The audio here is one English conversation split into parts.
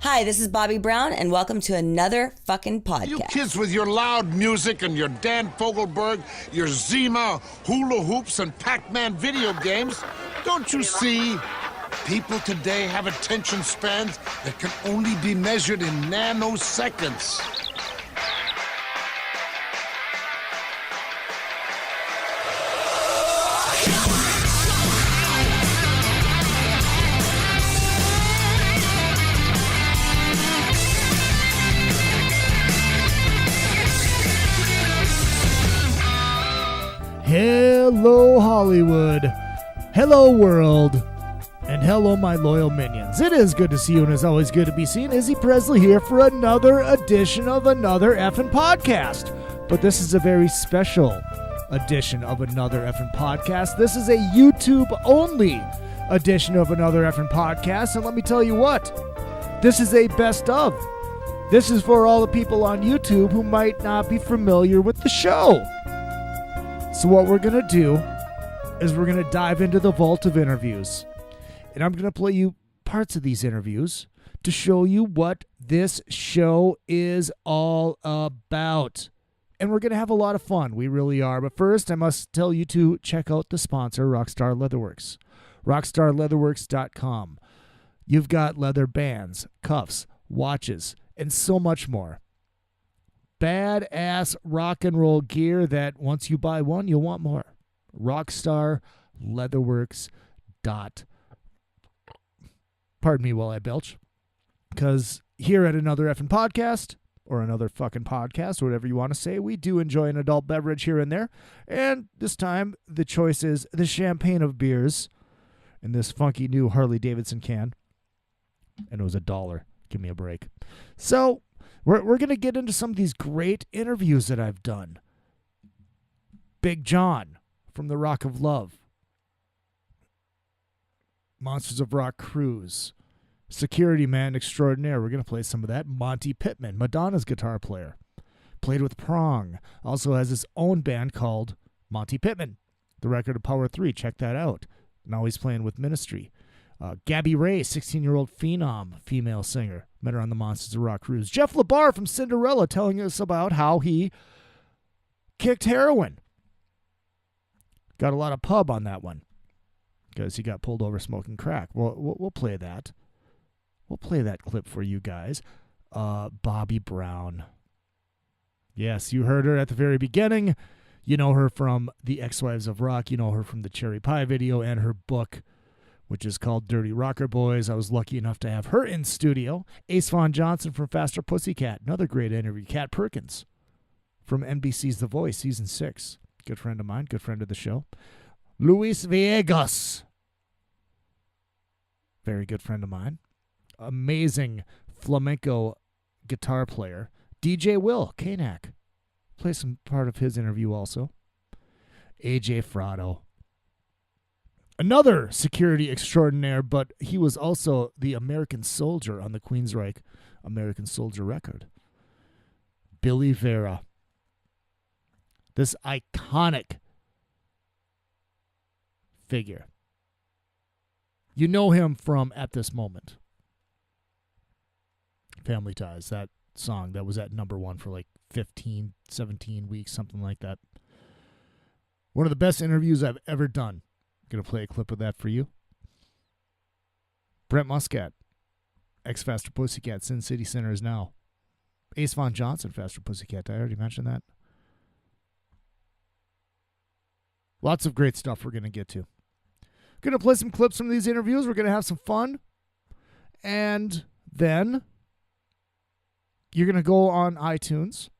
Hi, this is Bobbie Brown, and welcome to another fucking podcast. You kids with your loud music and your Dan Fogelberg, your Zima, hula hoops, and Pac-Man video games, don't you see? People today have attention spans that can only be measured in nanoseconds. Hello, Hollywood. Hello, world. And hello, my loyal minions. It is good to see you, and it's always good to be seen. Izzy Presley here for another edition of another effing podcast. But this is a very special edition of another effing podcast. This is a YouTube-only edition of another effing podcast. And let me tell you what, this is a best of. This is for all the people on YouTube who might not be familiar with the show. So what we're going to do is we're going to dive into the vault of interviews. And I'm going to play you parts of these interviews to show you what this show is all about. And we're going to have a lot of fun. We really are. But first, I must tell you to check out the sponsor, Rockstar Leatherworks. RockstarLeatherworks.com. You've got leather bands, cuffs, watches, and so much more. Badass rock and roll gear that once you buy one, you'll want more. RockstarLeatherworks.com. Pardon me while I belch. Because here at another effing podcast, or another fucking podcast, whatever you want to say, we do enjoy an adult beverage here and there. And this time, the choice is the champagne of beers in this funky new Harley-Davidson can. And it was $1. Give me a break. So we're going to get into some of these great interviews that I've done. Big John from The Rock of Love. Monsters of Rock Cruise. Security Man Extraordinaire. We're going to play some of that. Monty Pittman, Madonna's guitar player. Played with Prong. Also has his own band called Monty Pittman. The Record of Power 3. Check that out. Now he's playing with Ministry. Gabby Ray, 16-year-old phenom, female singer. Met her on the Monsters of Rock Cruise. Jeff LaBar from Cinderella telling us about how he kicked heroin. Got a lot of pub on that one because he got pulled over smoking crack. We'll play that. We'll play that clip for you guys. Bobbie Brown. Yes, you heard her at the very beginning. You know her from The Ex-Wives of Rock. You know her from the Cherry Pie video and her book, which is called Dirty Rocker Boys. I was lucky enough to have her in studio. Ace Von Johnson from Faster Pussycat. Another great interview. Kat Perkins from NBC's The Voice, Season 6. Good friend of mine, good friend of the show. Luis Villegas. Very good friend of mine. Amazing flamenco guitar player. DJ Will Kanak. Play some part of his interview also. AJ Frado. Another security extraordinaire, but he was also the American soldier on the Queensryche American Soldier record. Billy Vera. This iconic figure. You know him from At This Moment. Family Ties, that song that was at number one for like 15, 17 weeks, something like that. One of the best interviews I've ever done. Going to play a clip of that for you. Brent Muscat, ex-Faster Pussycat, Sin City Sinners now. Ace Von Johnson, Faster Pussycat. Did I already mention that? Lots of great stuff we're going to get to. Going to play some clips from these interviews. We're going to have some fun. And then you're going to go on iTunes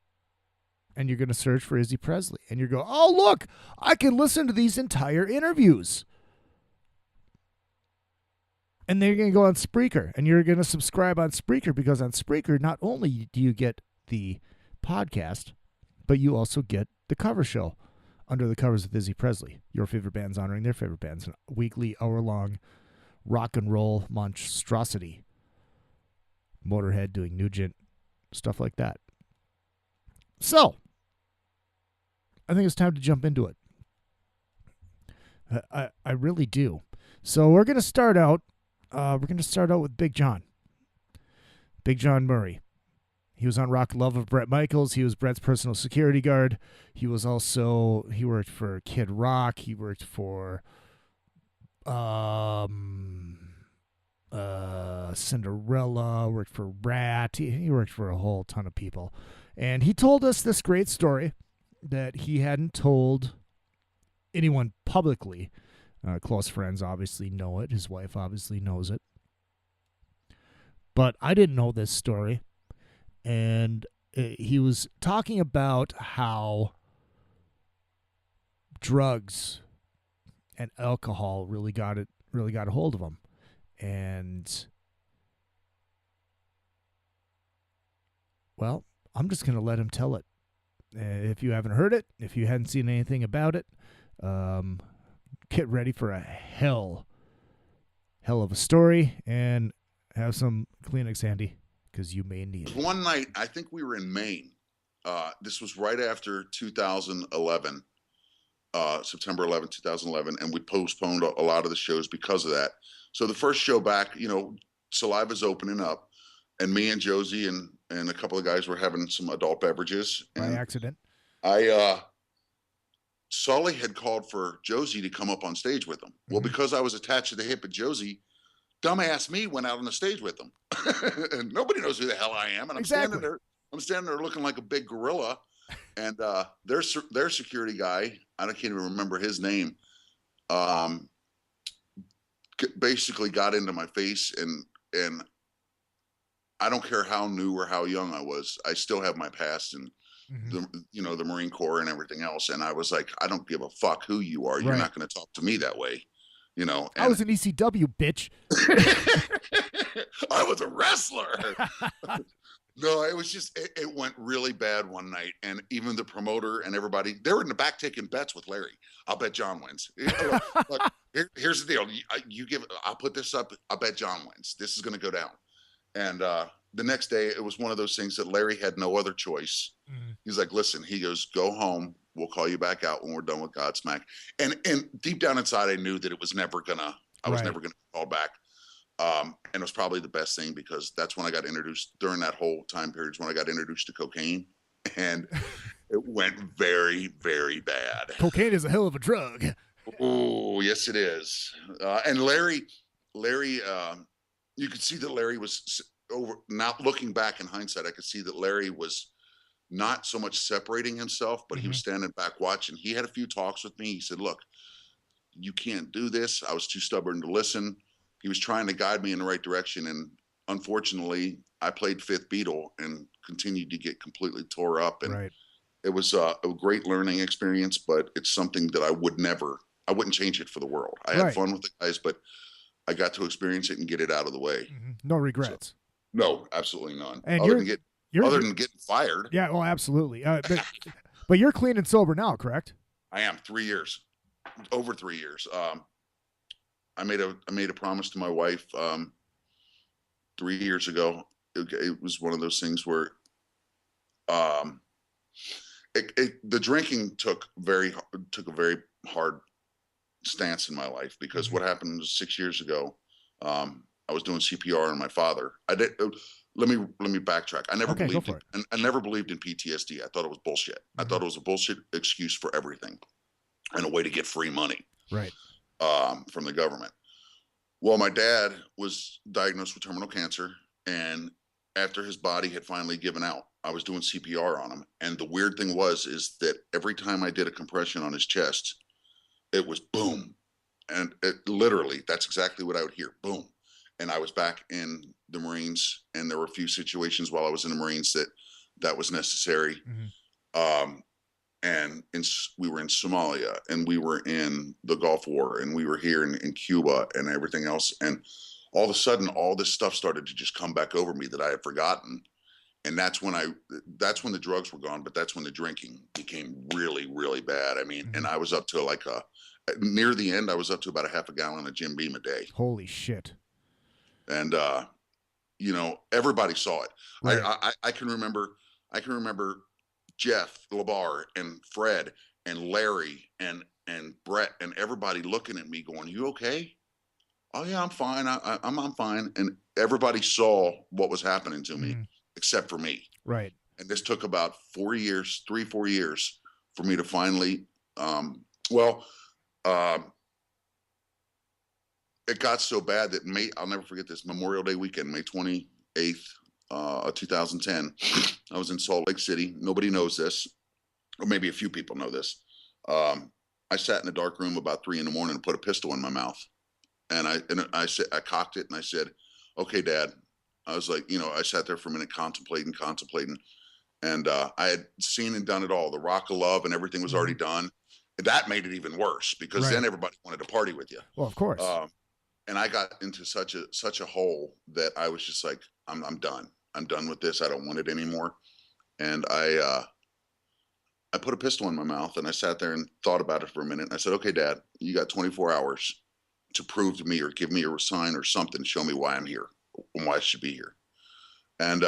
and you're going to search for Izzy Presley. And you're going, oh, look, I can listen to these entire interviews. And then you're going to go on Spreaker. And you're going to subscribe on Spreaker, because on Spreaker, not only do you get the podcast, but you also get the cover show, Under the Covers with Izzy Presley. Your favorite bands honoring their favorite bands. A weekly, hour-long rock and roll monstrosity. Motorhead doing Nugent, stuff like that. So, I think it's time to jump into it. I really do. So we're going to start out with Big John. Big John Murray. He was on Rock Love of Bret Michaels. He was Bret's personal security guard. He worked for Kid Rock. He worked for Cinderella, worked for Rat. He worked for a whole ton of people. And he told us this great story that he hadn't told anyone publicly. Close friends obviously know it. His wife obviously knows it. But I didn't know this story. And he was talking about how drugs and alcohol really got a hold of him. And, well, I'm just going to let him tell it. If you haven't heard it, if you hadn't seen anything about it, get ready for a hell of a story, and have some Kleenex handy, because you may need it. One night, I think we were in Maine. This was right after 2011, September 11, 2011, and we postponed a lot of the shows because of that. So the first show back, Saliva's opening up, and me and Josie and a couple of guys were having some adult beverages. By accident. Sully had called for Josie to come up on stage with him. Mm-hmm. Well, because I was attached to the hip of Josie, dumbass me went out on the stage with them. And nobody knows who the hell I am. And I'm standing there looking like a big gorilla. And their security guy, I can't even remember his name, basically got into my face, and I don't care how new or how young I was, I still have my past and the Marine Corps and everything else. And I was like, I don't give a fuck who you are. You're not going to talk to me that way. And I was an ECW, bitch. I was a wrestler. No, it was just, it went really bad one night. And even the promoter and everybody, they were in the back taking bets with Larry. I'll bet John wins. Look, here's the deal. I'll put this up. I'll bet John wins. This is going to go down. And the next day, it was one of those things that Larry had no other choice. Mm-hmm. He's like, listen, he goes, go home. We'll call you back out when we're done with Godsmack. And deep down inside, I knew that it was never gonna, I was never gonna call back. And it was probably the best thing, because that's when I got introduced, during that whole time period, when I got introduced to cocaine, and it went very, very bad. Cocaine is a hell of a drug. Oh, yes, it is. And Larry, you could see that Larry was not looking back in hindsight. I could see that Larry was not so much separating himself, but he was standing back watching. He had a few talks with me. He said, look, you can't do this. I was too stubborn to listen. He was trying to guide me in the right direction. And unfortunately, I played fifth Beatle and continued to get completely tore up. And it was a great learning experience, but it's something that I wouldn't change it for the world. I had fun with the guys, but I got to experience it and get it out of the way. Mm-hmm. No regrets. So, no, absolutely none. And other than getting fired. Yeah, well, absolutely. But you're clean and sober now, correct? I am. 3 years, over 3 years. I made a promise to my wife 3 years ago. It was one of those things where the drinking took a very hard stance in my life, because what happened was 6 years ago. I was doing CPR on my father. Let me backtrack. I never believed in PTSD. I thought it was bullshit. I thought it was a bullshit excuse for everything, and a way to get free money, from the government. Well, my dad was diagnosed with terminal cancer, and after his body had finally given out, I was doing CPR on him. And the weird thing is that every time I did a compression on his chest, it was boom. And it literally, that's exactly what I would hear. Boom. And I was back in the Marines, and there were a few situations while I was in the Marines that was necessary. Mm-hmm. And we were in Somalia, and we were in the Gulf War, and we were here in Cuba and everything else. And all of a sudden, all this stuff started to just come back over me that I had forgotten. And that's when the drugs were gone, but that's when the drinking became really, really bad. I mean, and I was up to near the end, I was up to about a half a gallon of Jim Beam a day. Holy shit. And, everybody saw it. Right. I can remember Jeff, LaBar, and Fred, and Larry, and Brett, and everybody looking at me going, you okay? oh yeah, I'm fine. I'm fine. And everybody saw what was happening to me, except for me. Right. And this took about 4 years, 4 years for me to finally, it got so bad that I'll never forget this, Memorial Day weekend, May 28th, 2010, I was in Salt Lake City. Nobody knows this, or maybe a few people know this. I sat in a dark room about 3 a.m. and put a pistol in my mouth. And I said, I cocked it and I said, okay, Dad. I was like, I sat there for a minute contemplating. And I had seen and done it all. The Rock of Love and everything was already done. That made it even worse because then everybody wanted to party with you. Well, of course. And I got into such a hole that I was just like, I'm done. I'm done with this. I don't want it anymore. And I put a pistol in my mouth and I sat there and thought about it for a minute. And I said, okay, Dad, you got 24 hours to prove to me or give me a sign or something, show me why I'm here and why I should be here. And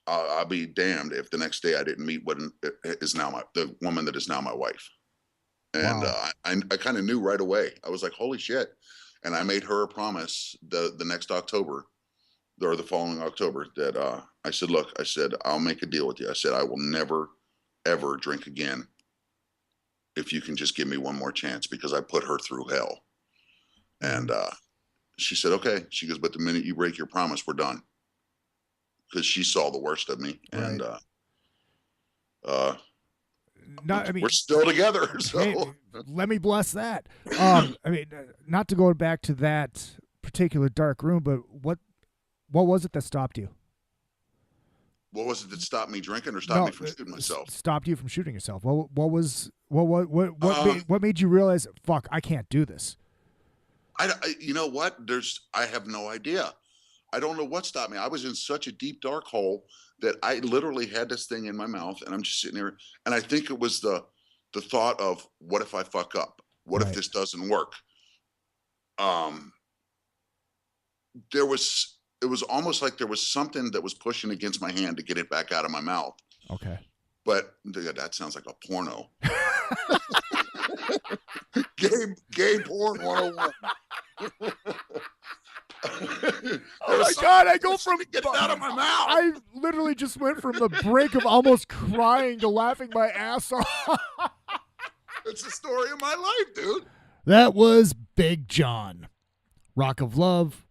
I'll be damned if the next day I didn't meet what is now the woman that is now my wife. And I kind of knew right away. I was like, holy shit. And I made her a promise the next October or the following October that I said, look, I said, I'll make a deal with you. I said, I will never, ever drink again if you can just give me one more chance, because I put her through hell. And she said, okay. She goes, but the minute you break your promise, we're done. Because she saw the worst of me. Right. And we're still together. So hey, let me bless that. Not to go back to that particular dark room, but what was it that stopped you? What was it that stopped me drinking or stopped me from shooting myself? Stopped you from shooting yourself. What made you realize, fuck, I can't do this? You know what? I have no idea. I don't know what stopped me. I was in such a deep, dark hole that I literally had this thing in my mouth and I'm just sitting there. And I think it was the thought of, what if I fuck up? What if this doesn't work? It was almost like there was something that was pushing against my hand to get it back out of my mouth. Okay. But that sounds like a porno. Gay porn 101. Oh my God, I go from get it out of my mouth. I literally just went from the break of almost crying to laughing my ass off. It's the story of my life, dude. That was Big John. Rock of Love,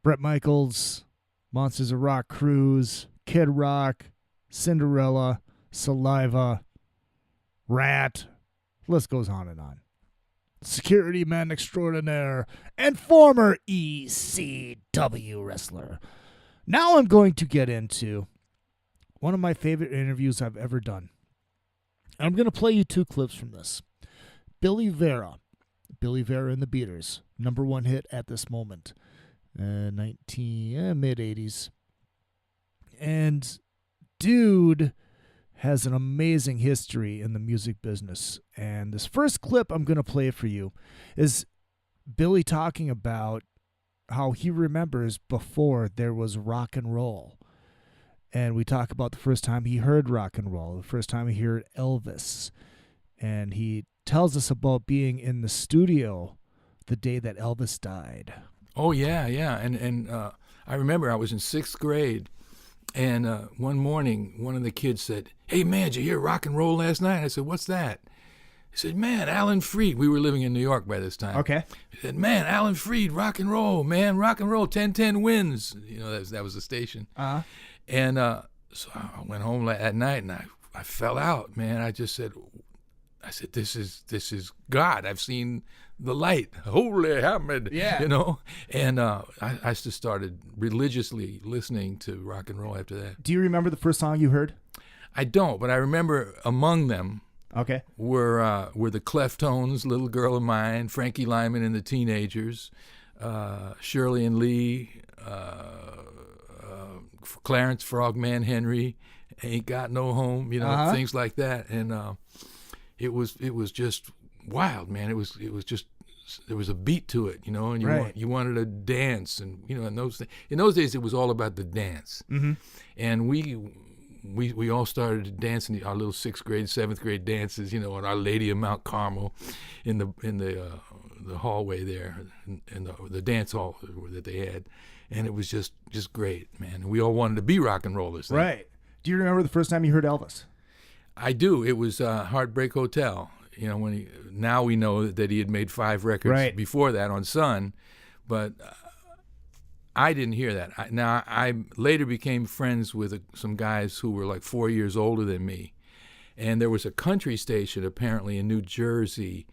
Bret Michaels, Monsters of Rock Cruise, Kid Rock, Cinderella, Saliva, Rat. The list goes on and on. Security man extraordinaire and former ECW wrestler. Now I'm going to get into one of my favorite interviews I've ever done. And I'm going to play you 2 clips from this. Billy Vera and the Beaters, #1 hit at this moment, mid-80s. And dude has an amazing history in the music business. And this first clip I'm going to play for you is Billy talking about how he remembers before there was rock and roll. And we talk about the first time he heard rock and roll, the first time he heard Elvis. And he tells us about being in the studio the day that Elvis died. Oh, yeah. And I remember I was in 6th grade. And one morning, one of the kids said, "Hey, man, did you hear rock and roll last night?" I said, "What's that?" He said, "Man, Alan Freed." We were living in New York by this time. Okay. He said, "Man, Alan Freed, rock and roll, man, rock and roll, 1010 wins." That was the station. Uh-huh. And so I went home at night and I fell out, man. I said, this is God. I've seen the light. Holy Hamid. Yeah. And I just started religiously listening to rock and roll after that. Do you remember the first song you heard? I don't, but I remember among them Okay. were the Cleftones, Little Girl of Mine, Frankie Lyman and the Teenagers, Shirley and Lee, Clarence Frogman Henry, Ain't Got No Home, things like that. And it was just wild, man. It was just, there was a beat to it, and you wanted to dance, and in those days it was all about the dance. Mm-hmm. And we all started dancing our little 6th grade, 7th grade dances, on Our Lady of Mount Carmel, in the the hallway there and the dance hall that they had, and it was just great, man. We all wanted to be rock and rollers then. Right. Do you remember the first time you heard Elvis? I do. It was Heartbreak Hotel. You know, now we know that he had made 5 records before that on Sun, but I didn't hear that. I later became friends with some guys who were like 4 years older than me, and there was a country station apparently in New Jersey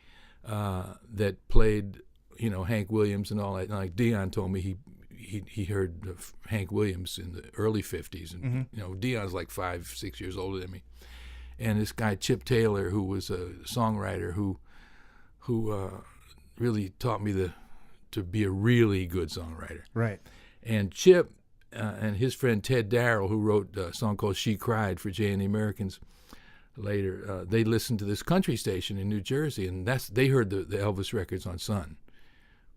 that played, you know, Hank Williams and all that. And like Dion told me, he heard Hank Williams in the early 50s, and you know, Dion's like 5-6 years older than me. And this guy Chip Taylor, who was a songwriter, who really taught me to be a really good songwriter. Right. And Chip and his friend Ted Darrell, who wrote a song called "She Cried" for Jay and the Americans later, they listened to this country station in New Jersey, and they heard the Elvis records on Sun.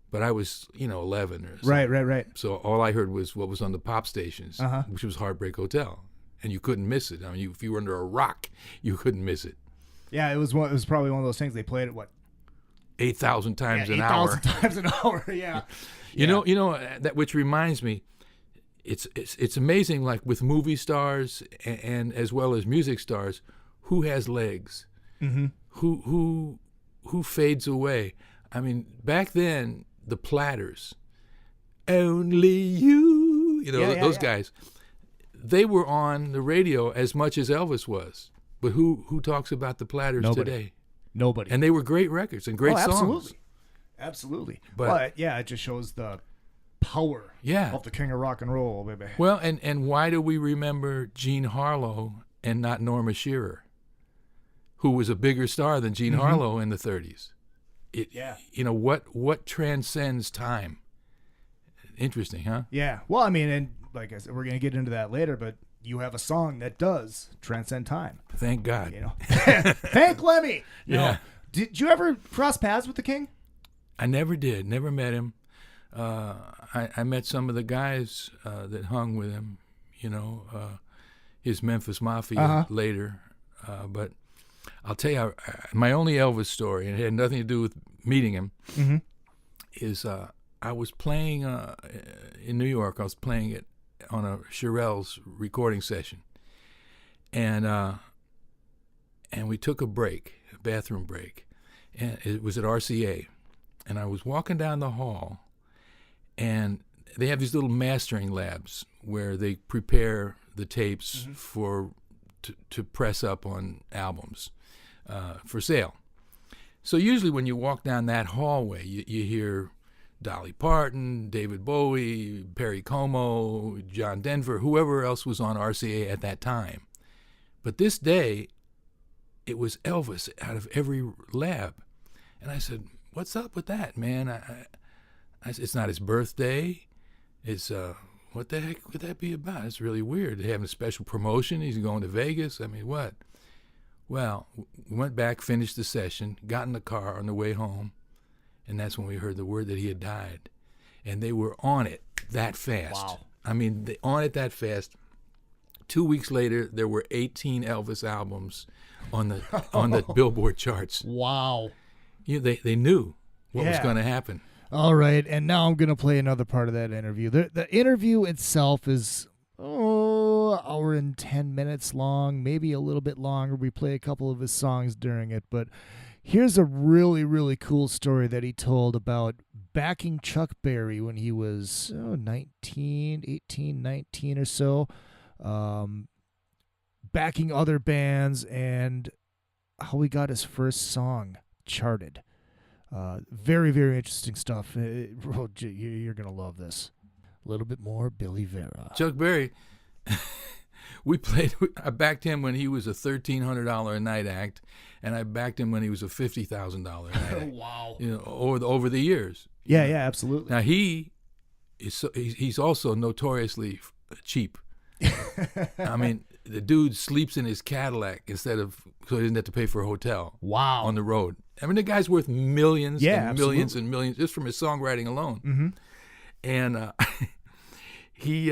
But I was, you know, 11 or something. Right. So all I heard was what was on the pop stations, which was Heartbreak Hotel. And you couldn't miss it. I mean, if you were under a rock, you couldn't miss it. Yeah, it was probably one of those things they played at 8,000 times an hour. 8,000 times an hour. Yeah. You know that, which reminds me, it's amazing. Like with movie stars and as well as music stars, who has legs, who fades away. I mean, back then the Platters, only you know, those guys. They were on the radio as much as Elvis was, but who talks about the Platters today? Nobody. And they were great records and great songs. Absolutely. But yeah, it just shows the power of the king of rock and roll, baby. Well, and why do we remember Jean Harlow and not Norma Shearer, who was a bigger star than Jean Harlow in the 30s? You know, what transcends time? Interesting, huh? Yeah. Well, I mean, and like I said, we're going to get into that later, but you have a song that does transcend time. Thank God. You know, thank Lemmy. You Yeah. know, did you ever cross paths with the king? I never did. Never met him. I met some of the guys that hung with him. You know, his Memphis Mafia later. But I'll tell you, my only Elvis story, and it had nothing to do with meeting him, is I was playing in New York. I was playing it on a Shirelles recording session, and we took a bathroom break, and it was at RCA, and I was walking down the hall, and they have these little mastering labs where they prepare the tapes to press up on albums for sale. So usually when you walk down that hallway, you hear Dolly Parton, David Bowie, Perry Como, John Denver, whoever else was on RCA at that time. But this day, it was Elvis out of every lab. And I said, what's up with that, man? I said, it's not his birthday. It's, what the heck could that be about? It's really weird. They're having a special promotion. He's going to Vegas. I mean, what? Well, we went back, finished the session, got in the car on the way home, and that's when we heard the word that he had died. And they were on it that fast. Wow. I mean, on it that fast. 2 weeks later, there were 18 Elvis albums on the Billboard charts. Wow. They knew what was going to happen. All right, and now I'm going to play another part of that interview. The interview itself is, hour and 10 minutes long, maybe a little bit longer. We play a couple of his songs during it, but here's a really, really cool story that he told about backing Chuck Berry when he was 19 or so, backing other bands, and how he got his first song charted. Very, very interesting stuff. You're going to love this. A little bit more Billy Vera. Chuck Berry, I backed him when he was a $1,300 a night act, and I backed him when he was a $50,000 a night act. Wow. You know, over the years. Yeah, absolutely. Now he's also notoriously cheap. I mean, the dude sleeps in his Cadillac so he doesn't have to pay for a hotel. Wow. On the road. I mean, the guy's worth millions and millions absolutely. and millions just from his songwriting alone. Mm-hmm. And he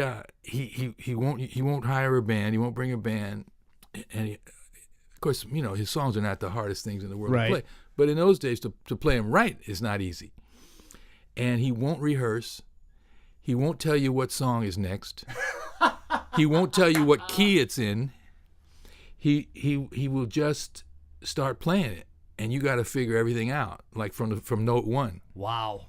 won't hire a band. He won't bring a band. And of course, you know, his songs are not the hardest things in the world to play. But in those days, to play them right is not easy. And he won't rehearse. He won't tell you what song is next. He won't tell you what key it's in. He will just start playing it, and you got to figure everything out, like from note one. Wow.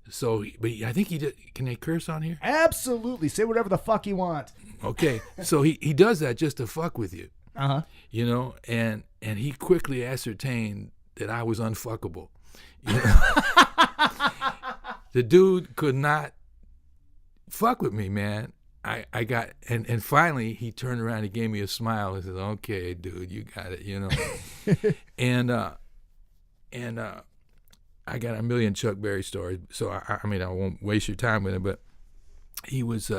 So, but I think he did. Can they curse on here? Absolutely. Say whatever the fuck you want. Okay. So he does that just to fuck with you. Uh-huh. You know, and he quickly ascertained that I was unfuckable. You know? The dude could not fuck with me, man. I got, and finally he turned around, he gave me a smile and said, okay, dude, you got it, you know. and I got a million Chuck Berry stories, so I mean, I won't waste your time with it, but he was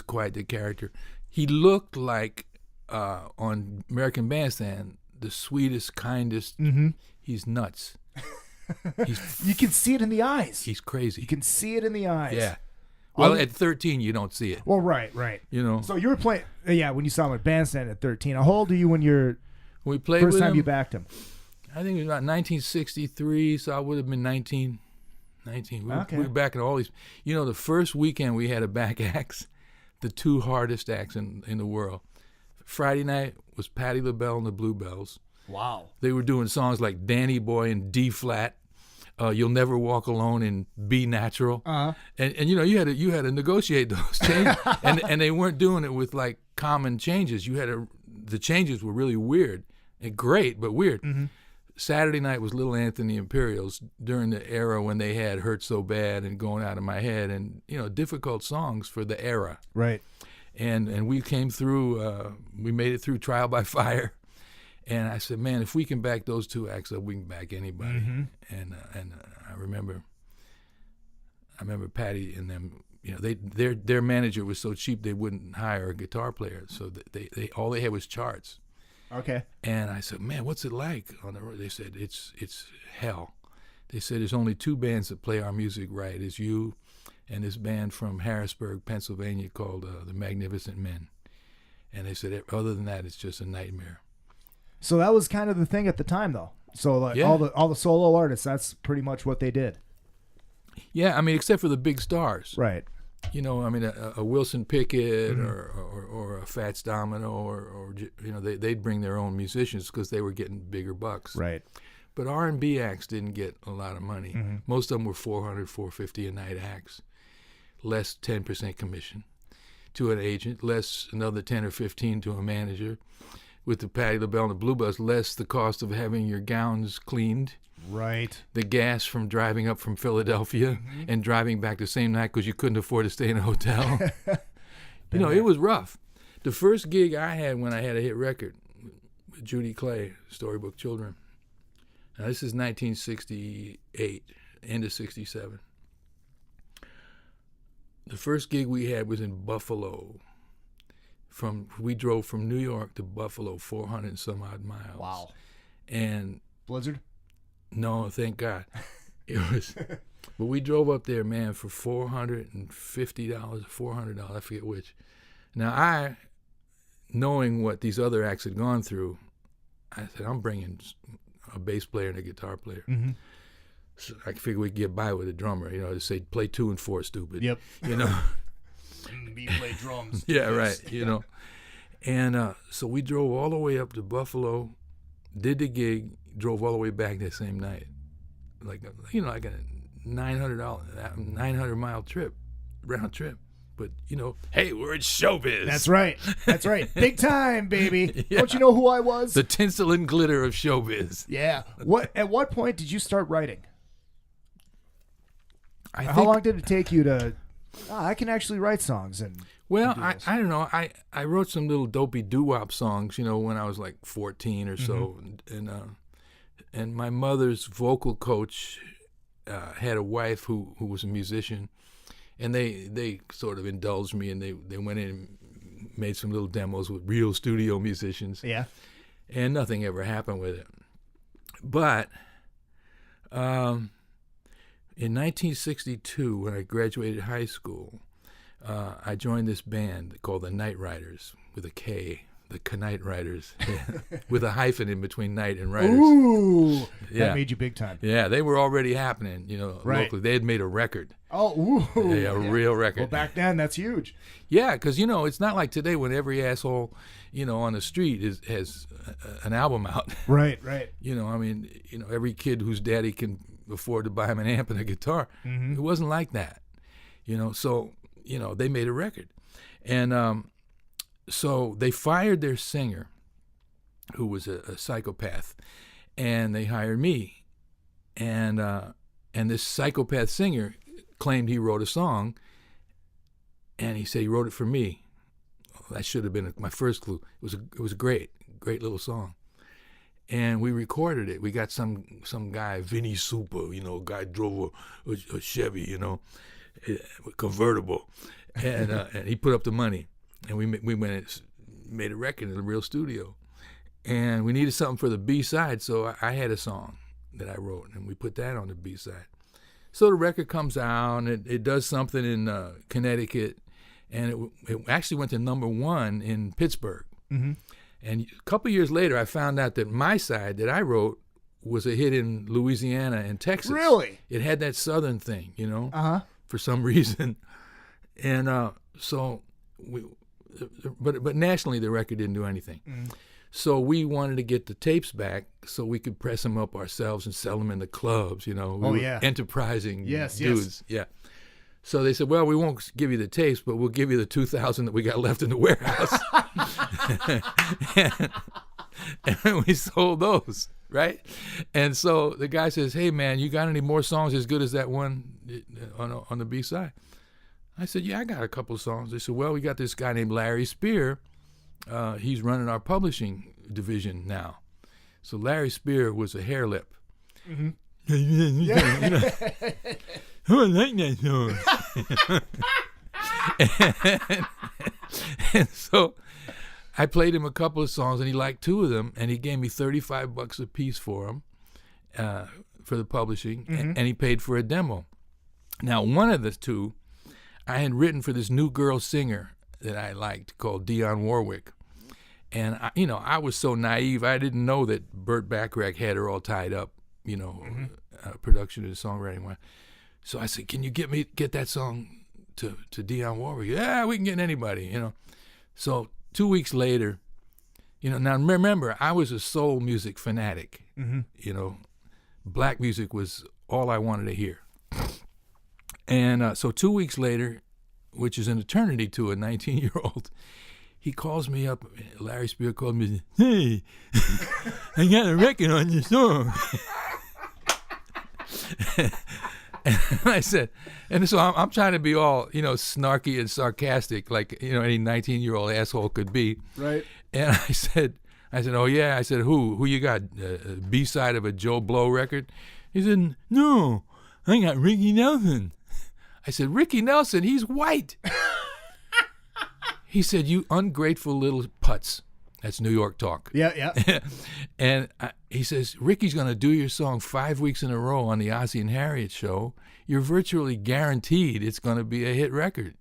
quite the character. He looked like, on American Bandstand, the sweetest, kindest. Mm-hmm. He's nuts. You can see it in the eyes. He's crazy. You can see it in the eyes. Yeah. Well, at 13, you don't see it. Well, right. You know. So you were playing, when you saw him at Bandstand at 13. How old are you when we played first with time him, you backed him? I think it was about 1963, so I would have been 19. We were backing all these. You know, the first weekend we had a back acts, the two hardest acts in the world. Friday night was Patti LaBelle and the Bluebells. Wow. They were doing songs like Danny Boy in D flat. You'll Never Walk Alone in B natural, and you know you had to negotiate those changes, and they weren't doing it with like common changes. The changes were really weird and great, but weird. Mm-hmm. Saturday night was Little Anthony Imperials during the era when they had Hurt So Bad and Going Out of My Head, and you know, difficult songs for the era. Right. And we came through. We made it through Trial by Fire. And I said, man, if we can back those two acts up, we can back anybody. Mm-hmm. And I remember Patti and them. You know, their manager was so cheap they wouldn't hire a guitar player, so they all they had was charts. Okay. And I said, man, what's it like on the road? They said it's hell. They said there's only two bands that play our music right. It's you and this band from Harrisburg, Pennsylvania called the Magnificent Men. And they said other than that, it's just a nightmare. So that was kind of the thing at the time, though. So like all the solo artists, that's pretty much what they did. Yeah, I mean, except for the big stars. Right. You know, I mean, a Wilson Pickett or a Fats Domino or you know, they'd bring their own musicians because they were getting bigger bucks. Right. But R&B acts didn't get a lot of money. Mm-hmm. Most of them were $400, $450 a night acts, less 10% commission to an agent, less another 10 or 15 to a manager. With the Patti LaBelle and the Bluebells, less the cost of having your gowns cleaned. Right. The gas from driving up from Philadelphia and driving back the same night because you couldn't afford to stay in a hotel. You know, it was rough. The first gig I had when I had a hit record with Judy Clay, Storybook Children. Now, this is 1968, end of 67. The first gig we had was in Buffalo. We drove from New York to Buffalo, 400 and some odd miles. Wow. And Blizzard? No, thank God. It was, but we drove up there, man, for $450, $400, I forget which. Now knowing what these other acts had gone through, I said, I'm bringing a bass player and a guitar player. Mm-hmm. So I figured we'd get by with a drummer, you know, to say play 2 and 4, stupid. Yep. You know. B play drums. Yeah, right. You know, and so we drove all the way up to Buffalo, did the gig, drove all the way back that same night, like a $900 trip, round trip. But you know, hey, we're in showbiz. That's right. Big time, baby. Yeah. Don't you know who I was? The tinsel and glitter of showbiz. Yeah. At what point did you start writing? How long did it take you to? I can actually write songs Well, I don't know. I wrote some little dopey doo-wop songs, you know, when I was like 14 or so, and my mother's vocal coach had a wife who was a musician, and they sort of indulged me, and they went in and made some little demos with real studio musicians. Yeah. And nothing ever happened with it. But in 1962, when I graduated high school, I joined this band called the Night Riders with a K, the Knight Riders, with a hyphen in between night and riders. Ooh, Yeah. that made you big time. Yeah, they were already happening, Right. locally. They had made a record. Oh, ooh. Yeah, a real record. Well, back then, that's huge. Yeah, because it's not like today when every asshole, on the street has an album out. Right, right. Every kid whose daddy can afford to buy him an amp and a guitar. Mm-hmm. It wasn't like that, So, they made a record, and so they fired their singer, who was a psychopath, and they hired me, and this psychopath singer claimed he wrote a song, and he said he wrote it for me. That should have been my first clue. It was a great little song, and we recorded it. We got some guy, Vinny Super, guy drove a Chevy, convertible, and he put up the money, and we went and made a record in a real studio, and we needed something for the B-side, so I had a song that I wrote, and we put that on the B-side. So the record comes out, and it does something in Connecticut, and it actually went to #1 in Pittsburgh. Mm-hmm. And a couple years later, I found out that my side that I wrote was a hit in Louisiana and Texas. Really? It had that southern thing, Uh-huh. for some reason. And so but nationally, the record didn't do anything. Mm. So we wanted to get the tapes back so we could press them up ourselves and sell them in the clubs, We were yeah. enterprising Yes, dudes. Yeah. So they said, well, we won't give you the tapes, but we'll give you the 2,000 that we got left in the warehouse. and we sold those, right? And so the guy says, hey, man, you got any more songs as good as that one on the B-side? I said, yeah, I got a couple of songs. They said, well, we got this guy named Larry Spear. He's running our publishing division now. So Larry Spear was a hair lip. Mm-hmm. Oh, I like that song. and so I played him a couple of songs, and he liked 2 of them, and he gave me $35 a piece for them, for the publishing, Mm-hmm. and he paid for a demo. Now, one of the 2 I had written for this new girl singer that I liked called Dionne Warwick. And, I was so naive, I didn't know that Burt Bacharach had her all tied up, production and songwriting. So I said, can you get that song to Dionne Warwick? Yeah, we can get anybody, So 2 weeks later, now remember, I was a soul music fanatic. Mm-hmm. Black music was all I wanted to hear. And so 2 weeks later, which is an eternity to a 19-year-old, he calls me up. Larry Spear called me, hey, I got a record on your song. And I said, and so I'm trying to be all, snarky and sarcastic, like, any 19-year-old asshole could be. Right. And I said, oh, yeah. I said, who you got, B-side of a Joe Blow record? He said, no, I got Ricky Nelson. I said, Ricky Nelson, he's white. He said, you ungrateful little putz. That's New York talk. Yeah, yeah. And he says, Ricky's going to do your song 5 weeks in a row on the Ozzie and Harriet show. You're virtually guaranteed it's going to be a hit record.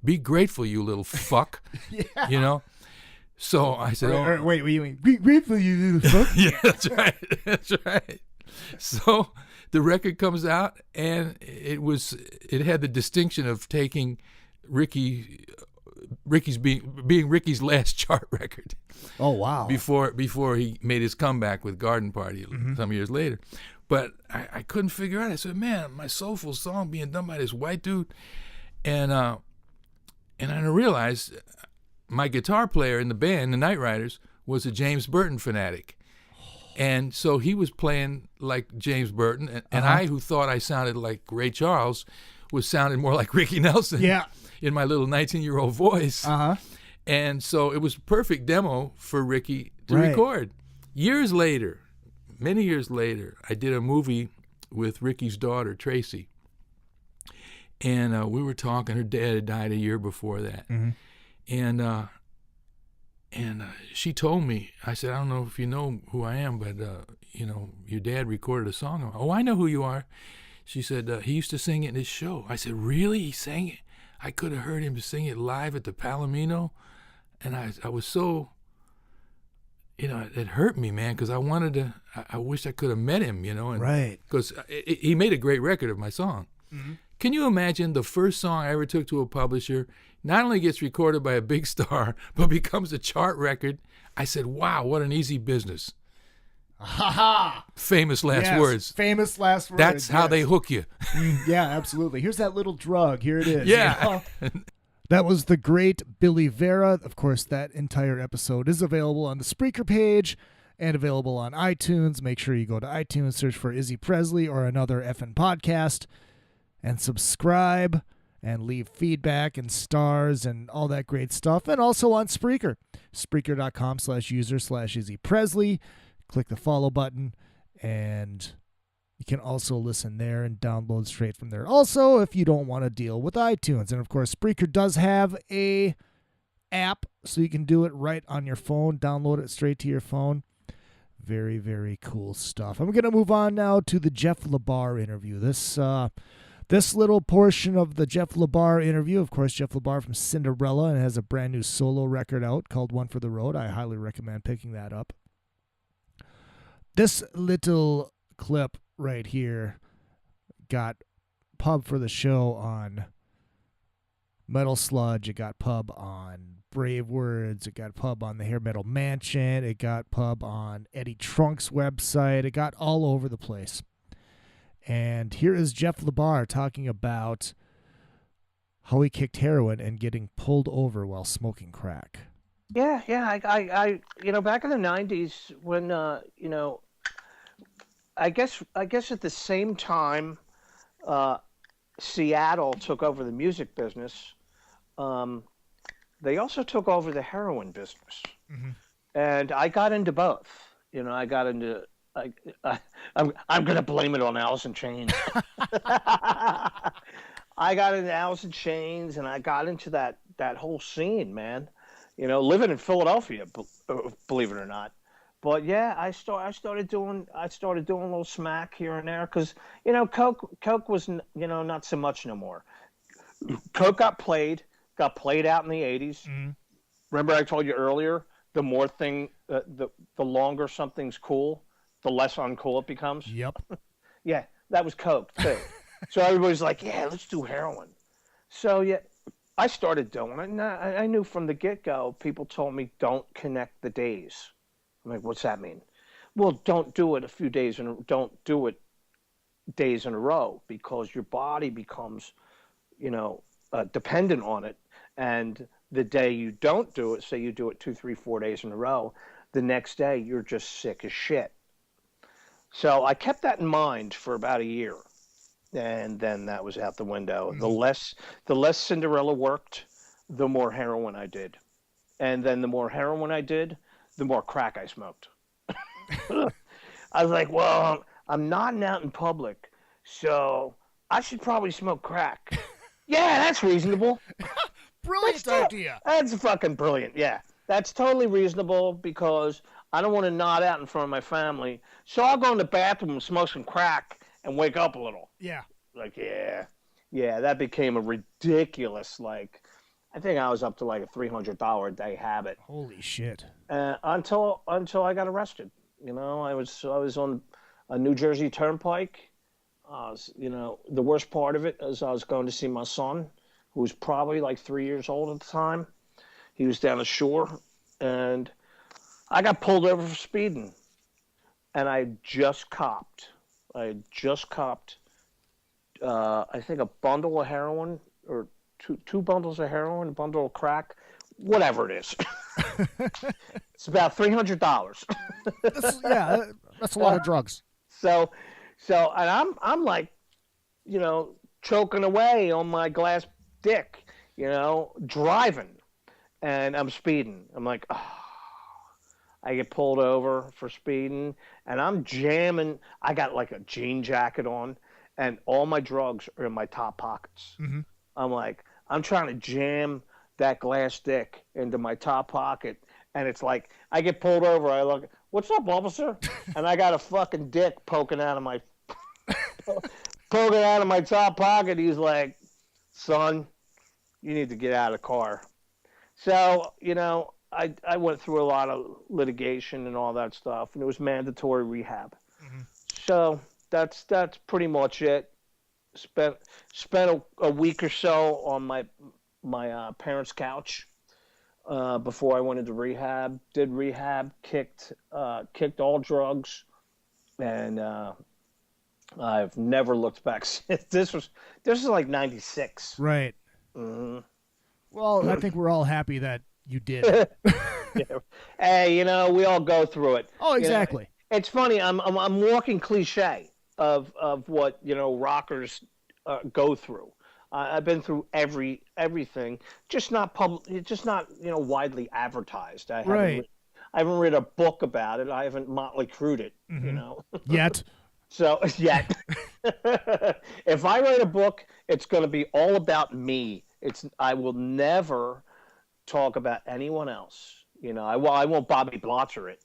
Be grateful, you little fuck. Yeah. So I said, wait, you mean, be grateful, you little fuck? Yeah, that's right. That's right. So the record comes out, and it had the distinction of taking Ricky's being Ricky's last chart record. Oh, wow. Before he made his comeback with Garden Party some years later. But I couldn't figure out. I said, man, my soulful song being done by this white dude. And I realized my guitar player in the band, the Knight Riders, was a James Burton fanatic. And so he was playing like James Burton. And I, who thought I sounded like Ray Charles, was sounding more like Ricky Nelson. Yeah. In my little 19-year-old voice. And so it was a perfect demo for Ricky to record. Many years later, I did a movie with Ricky's daughter, Tracy. And we were talking. Her dad had died a year before that. Mm-hmm. And she told me, I said, I don't know if you know who I am, but, your dad recorded a song. Oh, I know who you are. She said, he used to sing it in his show. I said, really? He sang it? I could have heard him sing it live at the Palomino. And I was so, it hurt me, man, because I wish I could have met him, and, right. Because he made a great record of my song. Mm-hmm. Can you imagine the first song I ever took to a publisher not only gets recorded by a big star, but becomes a chart record? I said, wow, what an easy business. Ha ha! Famous last words. Famous last words. That's how they hook you. Yeah, absolutely. Here's that little drug. Here it is. Yeah. That was the great Billy Vera. Of course, that entire episode is available on the Spreaker page and available on iTunes. Make sure you go to iTunes, search for Izzy Presley or Another Effin' Podcast, and subscribe and leave feedback and stars and all that great stuff. And also on Spreaker, Spreaker.com/user/Izzy Presley. Click the follow button, and you can also listen there and download straight from there. Also, if you don't want to deal with iTunes. And, of course, Spreaker does have a app, so you can do it right on your phone. Download it straight to your phone. Very, very cool stuff. I'm going to move on now to the Jeff LaBar interview. This little portion of the Jeff LaBar interview, of course, Jeff LaBar from Cinderella, and has a brand new solo record out called One for the Road. I highly recommend picking that up. This little clip right here got pub for the show on Metal Sludge. It got pub on Brave Words. It got pub on the Hair Metal Mansion. It got pub on Eddie Trunk's website. It got all over the place. And here is Jeff LaBar talking about how he kicked heroin and getting pulled over while smoking crack. Yeah. I back in the 90s when, I guess at the same time, Seattle took over the music business. They also took over the heroin business, and I got into both. I got into. I'm gonna blame it on Alice in Chains. I got into Alice in Chains, and I got into that whole scene, man. Living in Philadelphia, believe it or not. But yeah, I started doing a little smack here and there because coke was not so much no more. Coke got played out in the 80s. Mm-hmm. Remember I told you earlier, the longer something's cool, the less uncool it becomes. Yep. Yeah, that was coke too. So everybody's like, yeah, let's do heroin. So yeah, I started doing it, and I knew from the get-go. People told me don't connect the days. I'm like, what's that mean? Well, don't do it don't do it days in a row because your body becomes, dependent on it. And the day you don't do it, say you do it 2, 3, 4 days in a row, the next day you're just sick as shit. So I kept that in mind for about a year. And then that was out the window. Mm-hmm. The less Cinderella worked, the more heroin I did. And then the more heroin I did, the more crack I smoked. I was like, well, I'm not out in public, so I should probably smoke crack. Yeah, that's reasonable. Brilliant idea. That's fucking brilliant, yeah. That's totally reasonable because I don't want to nod out in front of my family, so I'll go in the bathroom and smoke some crack and wake up a little. Yeah. Like, yeah, that became a ridiculous, I think I was up to like a $300 a day habit. Holy shit! Until I got arrested. I was on a New Jersey Turnpike. The worst part of it is I was going to see my son, who was probably like 3 years old at the time. He was down the shore, and I got pulled over for speeding, and I just copped. I think a bundle of heroin or two bundles of heroin, a bundle of crack, whatever it is. It's about $300. That's a lot of drugs. So, and I'm like, choking away on my glass dick, driving, and I'm speeding. I'm like, I get pulled over for speeding, and I'm jamming. I got like a jean jacket on, and all my drugs are in my top pockets. Mm-hmm. I'm like, I'm trying to jam that glass dick into my top pocket, and it's like, I get pulled over, I look, what's up, officer? And I got a fucking dick poking out of my top pocket. He's like, son, you need to get out of the car. So, I went through a lot of litigation and all that stuff, and it was mandatory rehab. So that's pretty much it. Spent a week or so on my parents' couch before I went into rehab. Did rehab, kicked all drugs, and I've never looked back since. This was like '96. Right. Mm-hmm. Well, I think we're all happy that you did. Yeah. Hey, we all go through it. Oh, exactly. It's funny. I'm walking cliche of what rockers go through. I've been through everything, just not widely advertised. I haven't read a book about it. I haven't Motley Crued it. Yet. So yet, if I write a book, it's going to be all about me. I will never talk about anyone else. I won't Bobbie Blotzer it.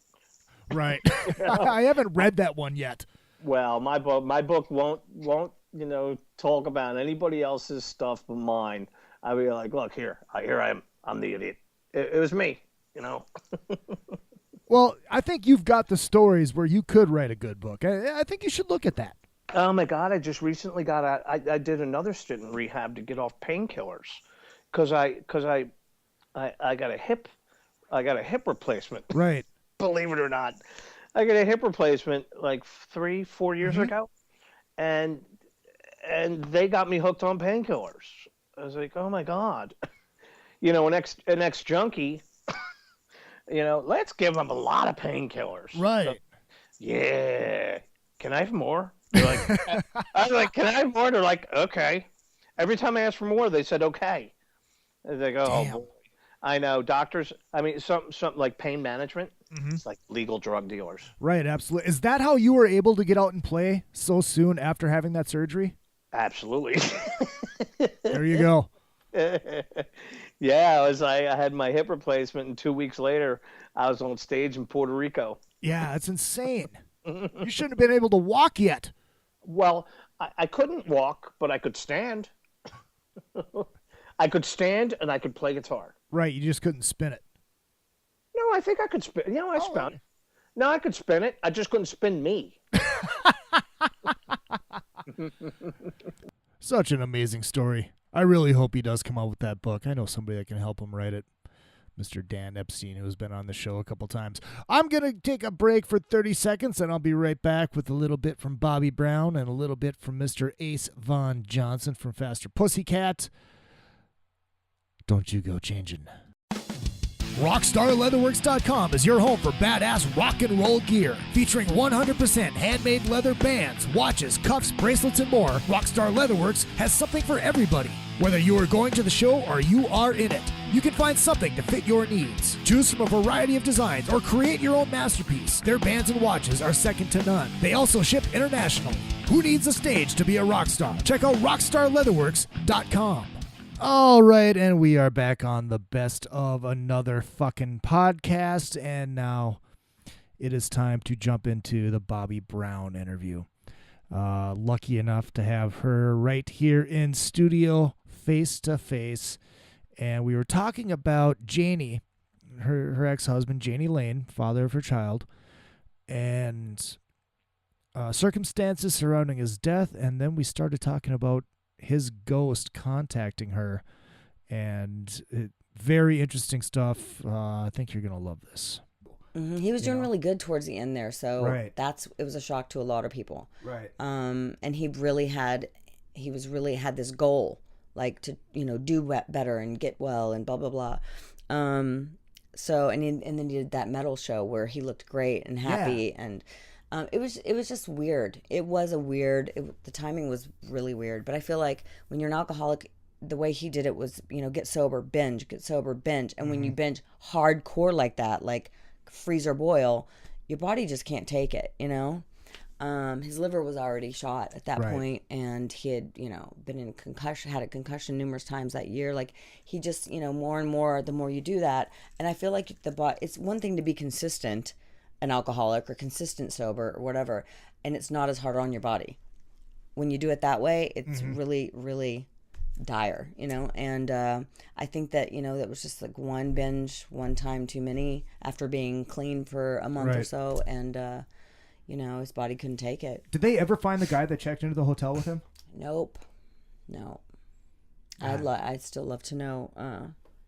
Right. I haven't read that one yet. Well, my book won't talk about anybody else's stuff but mine. I'll be like, look here I am. I'm the idiot. It was me. Well, I think you've got the stories where you could write a good book. I think you should look at that. Oh my God! I just recently got out. I did another stint in rehab to get off painkillers, because I got a hip replacement. Right. Believe it or not, I got a hip replacement like 3-4 years ago, and they got me hooked on painkillers. I was like, oh my God, an ex junkie. Let's give them a lot of painkillers. Right. So, yeah. Can I have more? They're like, I was like, can I have more? They're like, okay. Every time I asked for more, they said, okay. And they go, oh, boy. I know. Doctors, something like pain management. It's like legal drug dealers. Right, absolutely. Is that how you were able to get out and play so soon after having that surgery? Absolutely. There you go. Yeah, I had my hip replacement, and 2 weeks later, I was on stage in Puerto Rico. Yeah, that's insane. You shouldn't have been able to walk yet. Well, I couldn't walk, but I could stand. I could stand, and I could play guitar. Right, you just couldn't spin it. No, I think I could spin. I spun. No, I could spin it. I just couldn't spin me. Such an amazing story. I really hope he does come out with that book. I know somebody that can help him write it. Mr. Dan Epstein, who has been on the show a couple times. I'm going to take a break for 30 seconds, and I'll be right back with a little bit from Bobbie Brown and a little bit from Mr. Ace Von Johnson from Faster Pussycat. Don't you go changing. RockstarLeatherworks.com is your home for badass rock and roll gear. Featuring 100% handmade leather bands, watches, cuffs, bracelets, and more, Rockstar Leatherworks has something for everybody. Whether you are going to the show or you are in it, you can find something to fit your needs. Choose from a variety of designs or create your own masterpiece. Their bands and watches are second to none. They also ship internationally. Who needs a stage to be a rock star? Check out RockstarLeatherworks.com. All right, and we are back on the best of another fucking podcast, and now it is time to jump into the Bobbie Brown interview. Lucky enough to have her right here in studio, face to face, and we were talking about Jani, her ex-husband, Jani Lane, father of her child, and circumstances surrounding his death, and then we started talking about his ghost contacting her, and very interesting stuff. I think you're gonna love this. He was doing really good towards the end there, so right. It was a shock to a lot of people. Right. And he really had this goal, like to do better and get well and blah blah blah. So and then he did that metal show where he looked great and happy and. It was just weird. It was the timing was really weird. But I feel like when you're an alcoholic, the way he did it was, get sober, binge, get sober, binge. And when you binge hardcore like that, like freeze or boil, your body just can't take it, His liver was already shot at that point, and he had, been in had a concussion numerous times that year. Like he just, more and more, the more you do that. And I feel like it's one thing to be consistent, an alcoholic or consistent sober or whatever, and it's not as hard on your body. When you do it that way, it's really, really dire, and I think that that was just like one binge, one time too many after being clean for a month or so, and his body couldn't take it. Did they ever find the guy that checked into the hotel with him? Nope. No. I'd still love to know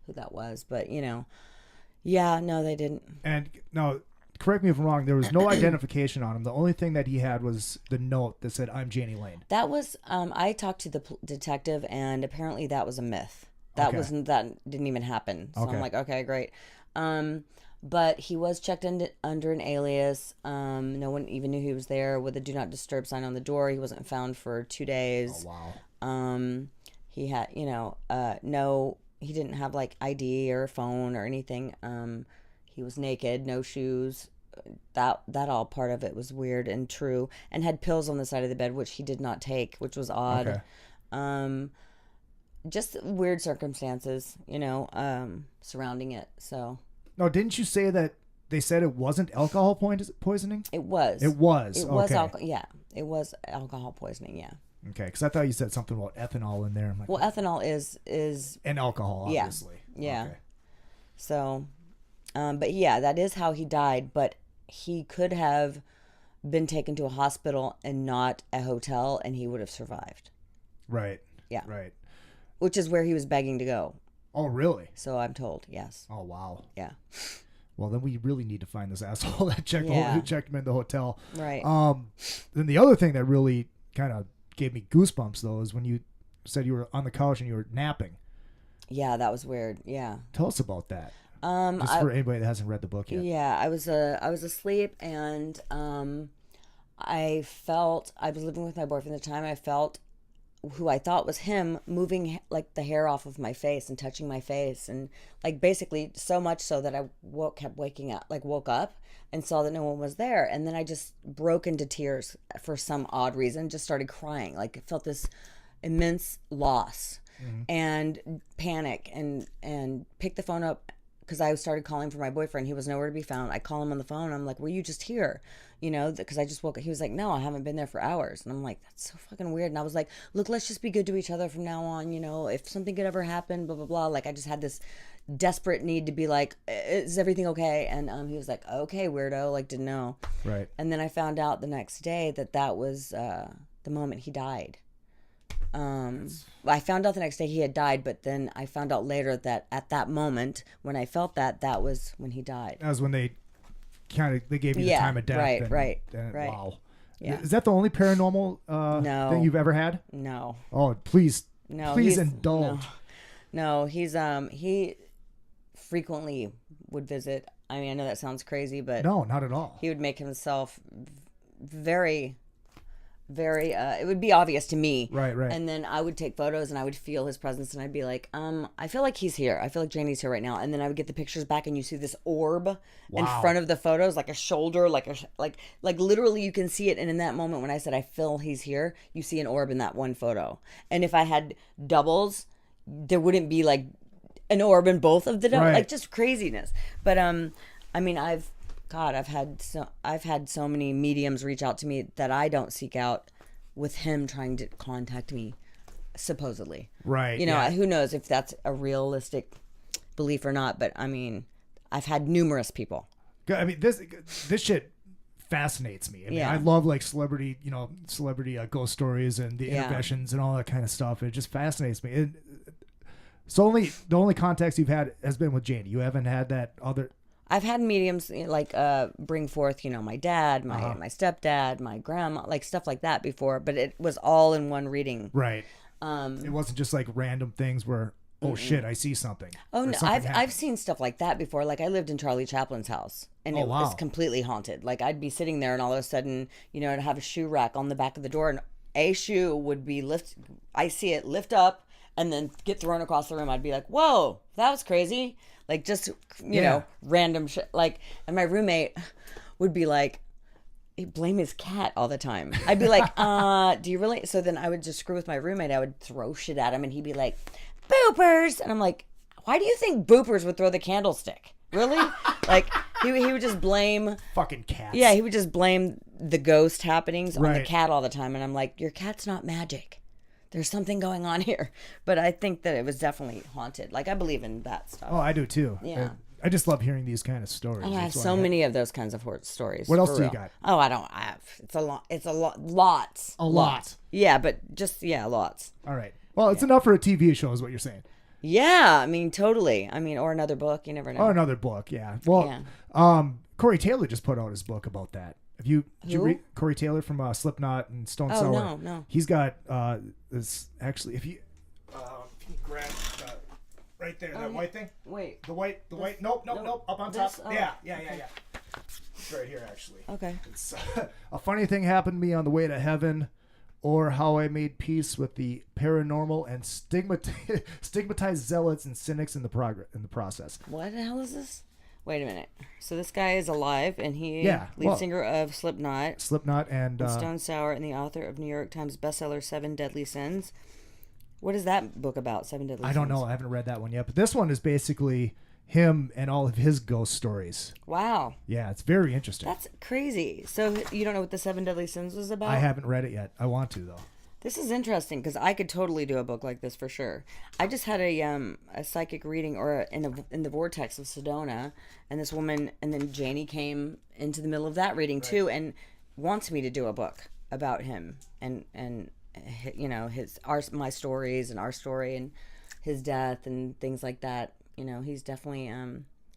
who that was, but yeah, no, they didn't. And no, correct me if I'm wrong, there was no identification on him. The only thing that he had was the note that said, "I'm Jani Lane." That was I talked to the detective, and apparently that was a myth. That didn't even happen. So I'm like, okay, great. But he was checked under an alias. No one even knew he was there with a do not disturb sign on the door. He wasn't found for 2 days. Oh, wow. He had, he didn't have like ID or a phone or anything. He was naked, no shoes. That all part of it was weird and true, and had pills on the side of the bed, which he did not take, which was odd. Okay. Just weird circumstances, surrounding it. So. No, didn't you say that they said it wasn't alcohol poisoning? It was. It was. It was yeah, it was alcohol poisoning. Yeah. Okay, because I thought you said something about ethanol in there. I'm like, well, ethanol is and alcohol, obviously. Yeah. Okay. So, but yeah, that is how he died. But he could have been taken to a hospital and not a hotel, and he would have survived. Right. Yeah. Right. Which is where he was begging to go. Oh, really? So I'm told, yes. Oh, wow. Yeah. Well, then we really need to find this asshole that checked him in the hotel. Right. Then the other thing that really kind of gave me goosebumps, though, is when you said you were on the couch and you were napping. Yeah, that was weird. Yeah. Tell us about that. Just for anybody that hasn't read the book yet. Yeah, I was asleep, and I was living with my boyfriend at the time. I felt who I thought was him moving like the hair off of my face and touching my face, and like basically so much so that I woke up and saw that no one was there, and then I just broke into tears for some odd reason, just started crying. Like I felt this immense loss and panic, and picked the phone up because I started calling for my boyfriend. He was nowhere to be found. I call him on the phone. I'm like, were you just here? Because I just woke up. He was like, no, I haven't been there for hours. And I'm like, that's so fucking weird. And I was like, look, let's just be good to each other from now on. If something could ever happen, blah, blah, blah. Like I just had this desperate need to be like, is everything okay? And he was like, okay, weirdo. Like didn't know. Right. And then I found out the next day that was the moment he died. I found out the next day he had died, but then I found out later that at that moment when I felt that was when he died. That was when they gave you the time of death. Right. Wow. Yeah. Is that the only paranormal thing you've ever had? No. Oh, please indulge. No, he frequently would visit. I mean, I know that sounds crazy, but no, not at all. He would make himself very it would be obvious to me. Right. And then I would take photos and I would feel his presence and I'd be like, I feel like he's here. I feel like Jani's here right now. And then I would get the pictures back and you see this orb in front of the photos, like a shoulder, like literally you can see it. And in that moment when I said, I feel he's here, you see an orb in that one photo. And if I had doubles, there wouldn't be like an orb in both of the doubles, like just craziness. But, I mean, I've had so many mediums reach out to me that I don't seek out, with him trying to contact me, supposedly. Right. Who knows if that's a realistic belief or not, but I mean, I've had numerous people. I mean, this shit fascinates me. I mean, I love like celebrity ghost stories and the interventions and all that kind of stuff. It just fascinates me. So the only context you've had has been with Jani. You haven't had that other. I've had mediums like bring forth, my dad, my stepdad, my grandma, like stuff like that before, but it was all in one reading. Right. It wasn't just like random things where, shit, I see something. Oh no, I've seen stuff like that before. Like I lived in Charlie Chaplin's house, and it was completely haunted. Like I'd be sitting there, and all of a sudden, I'd have a shoe rack on the back of the door, and a shoe would be I see it lift up and then get thrown across the room. I'd be like, whoa, that was crazy. Like just, random shit. Like, and my roommate would be like, he'd blame his cat all the time. I'd be like, do you really? So then I would just screw with my roommate. I would throw shit at him and he'd be like, boopers. And I'm like, why do you think boopers would throw the candlestick? Really? Like he would just blame fucking cats. Yeah, he would just blame the ghost happenings on the cat all the time. And I'm like, your cat's not magic. there's something going on here. But I think that it was definitely haunted. Like, I believe in that stuff. Oh, I do too. Yeah. I just love hearing these kind of stories. Oh, I have That's why so many of those kinds of horror stories. What else for do you real. got? Oh, I don't. I have. It's a lot. It's a lot. Lots. A lot. Yeah, but just lots. All right. Well, it's enough for a TV show, is what you're saying. Yeah, I mean, totally. I mean, or another book. You never know. Oh, another book. Yeah. Well, Corey Taylor just put out his book about that. Did you read Corey Taylor from Slipknot and Stone Sour? Oh, no. He's got this actually. If you grab right there, that white thing. Wait. The white. Nope. Up on top. Yeah. It's right here, actually. Okay. It's a funny thing happened to me on the way to heaven, or how I made peace with the paranormal and stigmatized zealots and cynics in the process. What the hell is this? Wait a minute. So this guy is alive, and lead singer of Slipknot and Stone Sour, and the author of New York Times bestseller 7 Deadly Sins. What is that book about? 7 Deadly Sins. I don't know. I haven't read that one yet, but this one is basically him and all of his ghost stories. Wow. Yeah, it's very interesting. That's crazy. So you don't know what the 7 Deadly Sins was about? I haven't read it yet. I want to, though. This is interesting because I could totally do a book like this for sure. I just had a psychic reading in the vortex of Sedona, and this woman, and then Jani came into the middle of that reading too, and wants me to do a book about him and you know my stories and our story and his death and things like that. You know, he's definitely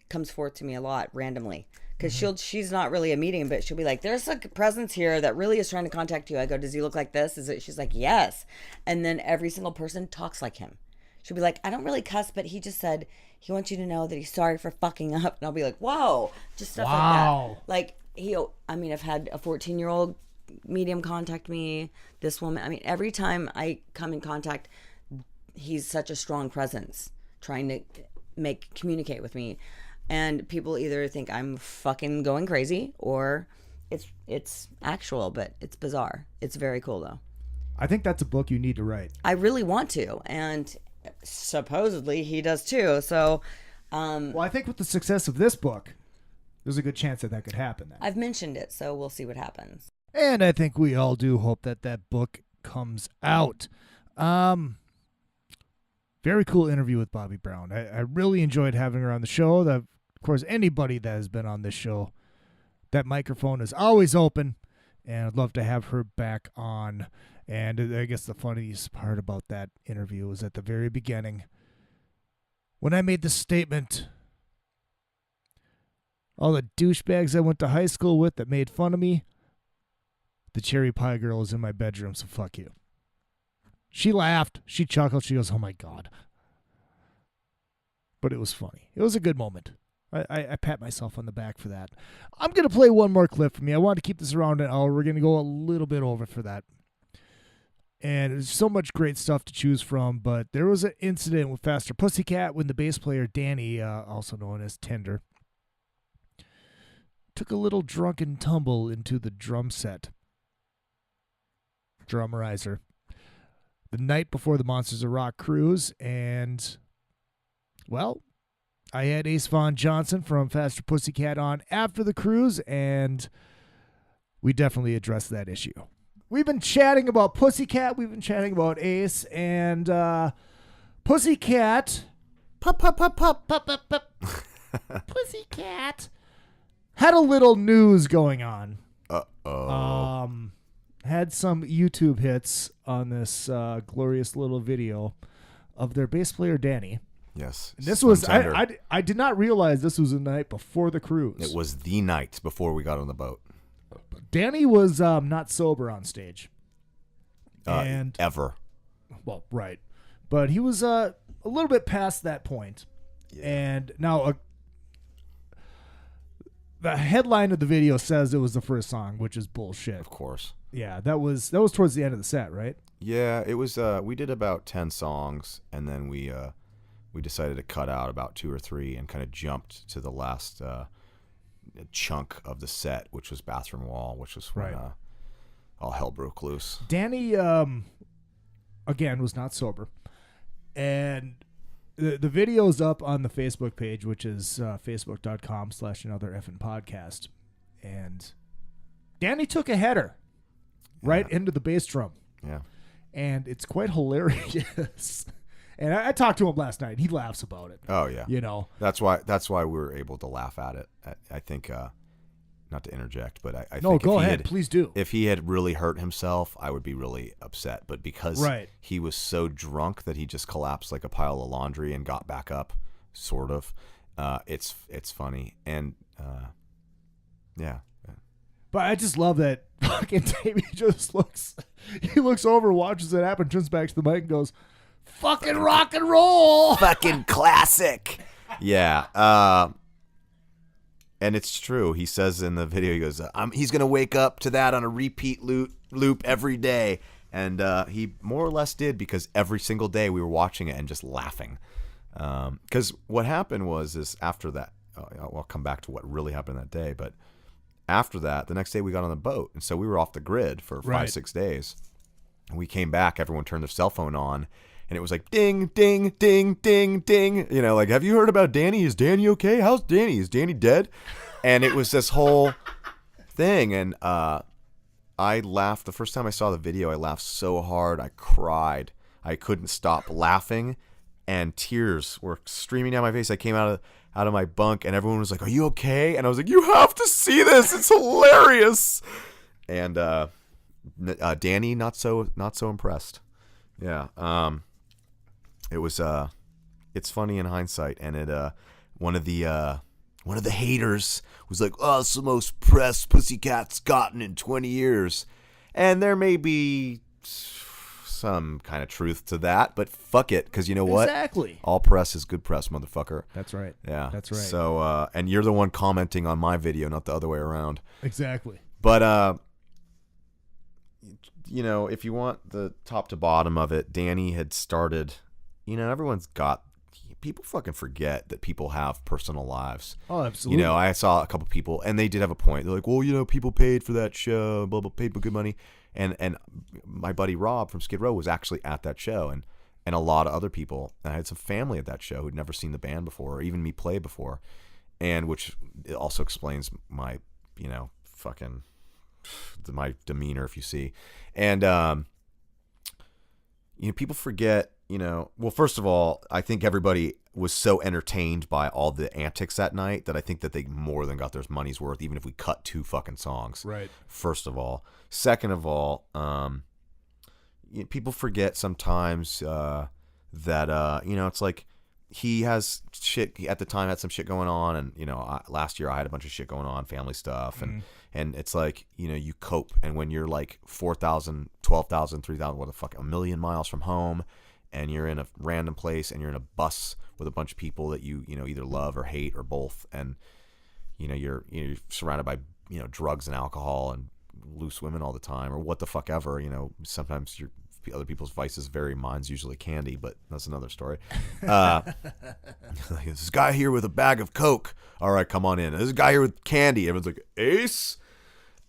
comes forth to me a lot randomly. Because she's not really a medium, but she'll be like, there's a presence here that really is trying to contact you. I go, does he look like this? She's like, yes. And then every single person talks like him. She'll be like, I don't really cuss, but he just said he wants you to know that he's sorry for fucking up. And I'll be like, whoa. Just stuff like that. Like, I've had a 14-year-old medium contact me. This woman, I mean, every time I come in contact, he's such a strong presence trying to communicate with me. And people either think I'm fucking going crazy or it's actual, but it's bizarre. It's very cool, though. I think that's a book you need to write. I really want to, and supposedly he does too. So, well, I think with the success of this book, there's a good chance that could happen then. I've mentioned it, so we'll see what happens. And I think we all do hope that book comes out. Very cool interview with Bobbie Brown. I really enjoyed having her on the show. Of course, anybody that has been on this show, that microphone is always open, and I'd love to have her back on. And I guess the funniest part about that interview was at the very beginning when I made the statement, all the douchebags I went to high school with that made fun of me, the cherry pie girl is in my bedroom, so fuck you. She laughed. She chuckled. She goes, oh, my God. But it was funny. It was a good moment. I pat myself on the back for that. I'm going to play one more clip for me. I wanted to keep this around an hour. We're going to go a little bit over for that. And there's so much great stuff to choose from. But there was an incident with Faster Pussycat when the bass player Danny, also known as Tender, took a little drunken tumble into the drum set. Drummerizer. The night before the Monsters of Rock cruise, and, well, I had Ace Von Johnson from Faster Pussycat on after the cruise, and we definitely addressed that issue. We've been chatting about Pussycat, we've been chatting about Ace, and Pussycat, Pussycat, had a little news going on. Had some YouTube hits on this glorious little video of their bass player Danny. Yes. And this was I did not realize this was the night before the cruise. It was the night before we got on the boat. Danny was not sober on stage. And ever. Well, right. But he was a little bit past that point. Yeah. And now the headline of the video says it was the first song, which is bullshit. Of course. Yeah, that was towards the end of the set, right? Yeah, it was. We did about 10 songs, and then we decided to cut out about 2 or 3 and kind of jumped to the last chunk of the set, which was Bathroom Wall, which was when all hell broke loose. Danny, again, was not sober, and the video's up on the Facebook page, which is facebook.com/anothereffingpodcast, and Danny took a header right into the bass drum. Yeah. and it's quite hilarious. And I talked to him last night. He laughs about it. Oh yeah, you know, that's why we were able to laugh at it. I think, not to interject, but I no, think go ahead, please do. If he had really hurt himself, I would be really upset. But because right. he was so drunk that he just collapsed like a pile of laundry and got back up, sort of. It's funny, and yeah. But I just love that fucking Davey just looks over, watches it happen, turns back to the mic and goes, "Fucking rock and roll, fucking classic." Yeah. And it's true. He says in the video, he goes, he's gonna wake up to that on a repeat loop every day, and he more or less did, because every single day we were watching it and just laughing. Because what happened is after that, I'll come back to what really happened that day, but after that, the next day we got on the boat, and so we were off the grid for 5-6 days. And we came back, everyone turned their cell phone on, and it was like, ding, ding, ding, ding, ding. You know, like, have you heard about Danny? Is Danny okay? How's Danny? Is Danny dead? And it was this whole thing, and I laughed. The first time I saw the video, I laughed so hard, I cried. I couldn't stop laughing, and tears were streaming down my face. I came out of my bunk, and everyone was like, "Are you okay?" And I was like, "You have to see this. It's hilarious." And Danny, not so impressed. Yeah. It was it's funny in hindsight, and it one of the haters was like, "Oh, it's the most press Pussycat's gotten in 20 years," and there may be some kind of truth to that, but fuck it, because you know what? Exactly. All press is good press, motherfucker. That's right. Yeah, that's right. So, and you're the one commenting on my video, not the other way around. Exactly. But you know, if you want the top to bottom of it, Danny had started. You know, people fucking forget that people have personal lives. Oh, absolutely. You know, I saw a couple people, and they did have a point. They're like, "Well, you know, people paid for that show, blah blah, paid for good money." And my buddy Rob from Skid Row was actually at that show, and a lot of other people. And I had some family at that show who'd never seen the band before, or even me play before, and which also explains my, you know, fucking my demeanor, if you see. And you know, people forget. You know, well, first of all, I think everybody was so entertained by all the antics that night that I think that they more than got their money's worth, even if we cut 2 fucking songs. Right. First of all. Second of all, you know, people forget sometimes that, you know, it's like he has shit, he at the time had some shit going on, and, you know, last year I had a bunch of shit going on, family stuff, and it's like, you know, you cope, and when you're like 4,000, 12,000, 3,000, what the fuck, 1,000,000 miles from home, and you're in a random place, and you're in a bus with a bunch of people that you know, either love or hate or both, and you know, you're surrounded by, you know, drugs and alcohol and loose women all the time, or what the fuck ever. You know, sometimes other people's vices vary. Mine's usually candy, but that's another story. This guy here with a bag of Coke. All right, come on in. This guy here with candy. Everyone's like, Ace.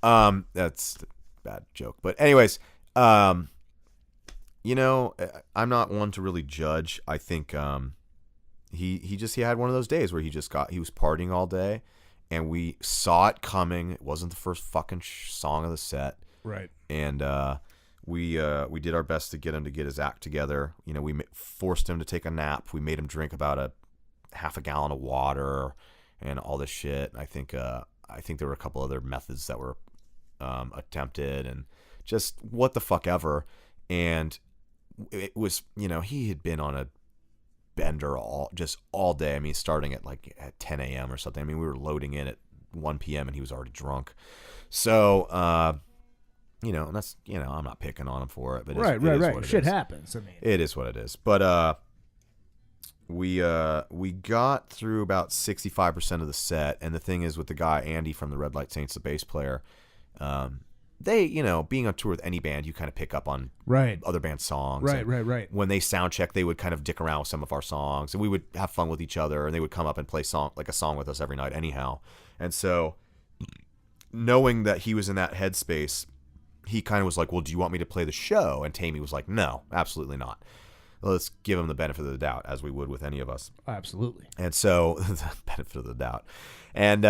That's a bad joke, but anyways, you know, I'm not one to really judge. I think he had one of those days where he was partying all day, and we saw it coming. It wasn't the first fucking song of the set, right? And we did our best to get him to get his act together. You know, we forced him to take a nap. We made him drink about a half a gallon of water and all this shit. I think there were a couple other methods that were attempted, and just what the fuck ever. And it was, you know, he had been on a bender all day. I mean, starting at 10 a.m. or something. I mean, we were loading in at 1 p.m. and he was already drunk. So, you know, and that's, you know, I'm not picking on him for it, but right. Shit happens. I mean, it is what it is. But we got through about 65% of the set, and the thing is, with the guy Andy from the Red Light Saints, the bass player, they, you know, being on tour with any band, you kind of pick up on other band songs. Right. When they sound check, they would kind of dick around with some of our songs, and we would have fun with each other, and they would come up and play a song with us every night anyhow. And so, knowing that he was in that headspace, he kind of was like, "Well, do you want me to play the show?" And Tammy was like, "No, absolutely not. Let's give him the benefit of the doubt, as we would with any of us." Absolutely. And so, the benefit of the doubt. And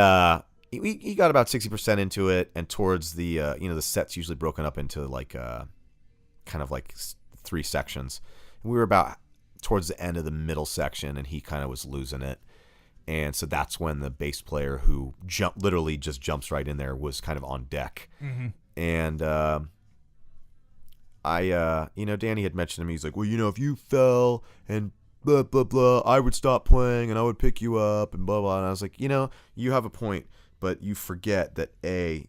he got about 60% into it, and towards the, you know, the set's usually broken up into kind of like 3 sections. And we were about towards the end of the middle section, and he kind of was losing it. And so that's when the bass player, who literally just jumps right in there, was kind of on deck. Mm-hmm. And Danny had mentioned to me, he's like, well, if you fell and blah, blah, blah, I would stop playing and I would pick you up and blah, blah. And I was like, you have a point, but you forget that,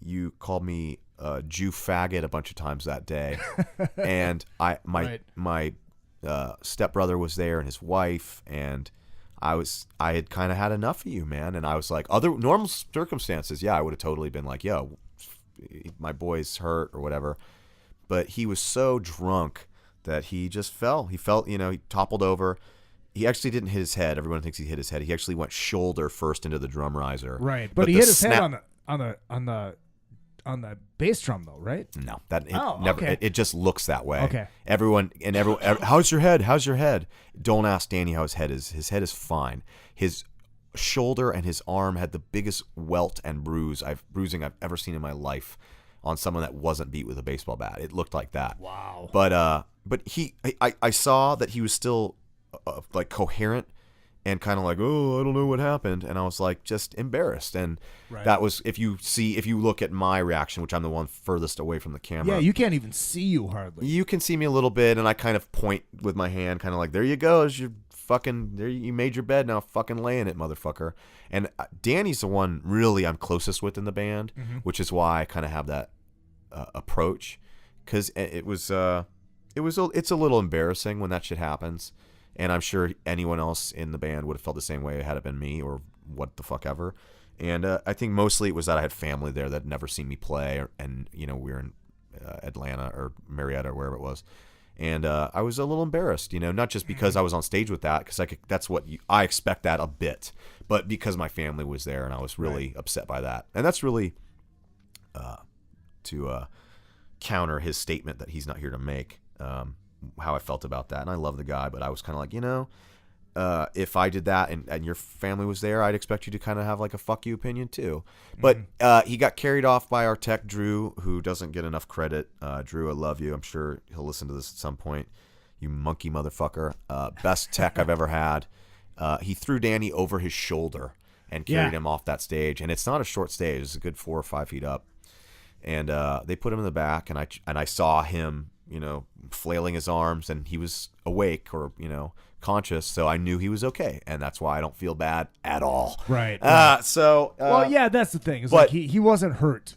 you called me a Jew faggot a bunch of times that day. And my stepbrother was there and his wife, and I had kind of had enough of you, man. And I was like, other normal circumstances, I would have totally been like, yo, my boy's hurt or whatever. But he was so drunk that he just fell. He felt, he toppled over. He actually didn't hit his head. Everyone thinks he hit his head. He actually went shoulder first into the drum riser. Right, but he hit his head on the bass drum though, right? No, never. Okay. It just looks that way. Okay. Everyone, how's your head? How's your head? Don't ask Danny how his head is. His head is fine. His shoulder and his arm had the biggest welt and bruising I've ever seen in my life on someone that wasn't beat with a baseball bat. It looked like that. Wow. But I saw that he was still like coherent and kind of like, oh, I don't know what happened. And I was like, just embarrassed. And that was, if you look at my reaction, which I'm the one furthest away from the camera. Yeah, you can't even see you hardly. You can see me a little bit, and I kind of point with my hand, kind of like, there you go. You made your bed, now fucking lay in it, motherfucker. And Danny's the one really I'm closest with in the band, which is why I kind of have that approach. Because it's a little embarrassing when that shit happens. And I'm sure anyone else in the band would have felt the same way had it been me or what the fuck ever. And I think mostly it was that I had family there that had never seen me play. And we were in Atlanta or Marietta or wherever it was. And I was a little embarrassed, not just because I was on stage with that, because that's what I expect that a bit, but because my family was there and I was really upset by that. And that's really to counter his statement that he's not here to make. How I felt about that. And I love the guy, but I was kind of like, if I did that and your family was there, I'd expect you to kind of have like a fuck you opinion too. But he got carried off by our tech, Drew, who doesn't get enough credit. Drew, I love you. I'm sure he'll listen to this at some point. You monkey motherfucker. Best tech I've ever had. He threw Danny over his shoulder and carried him off that stage. And it's not a short stage. It's a good 4 or 5 feet up. And they put him in the back, and I saw him, flailing his arms, and he was awake or, conscious. So I knew he was okay. And that's why I don't feel bad at all. Right. That's the thing. It's like he wasn't hurt,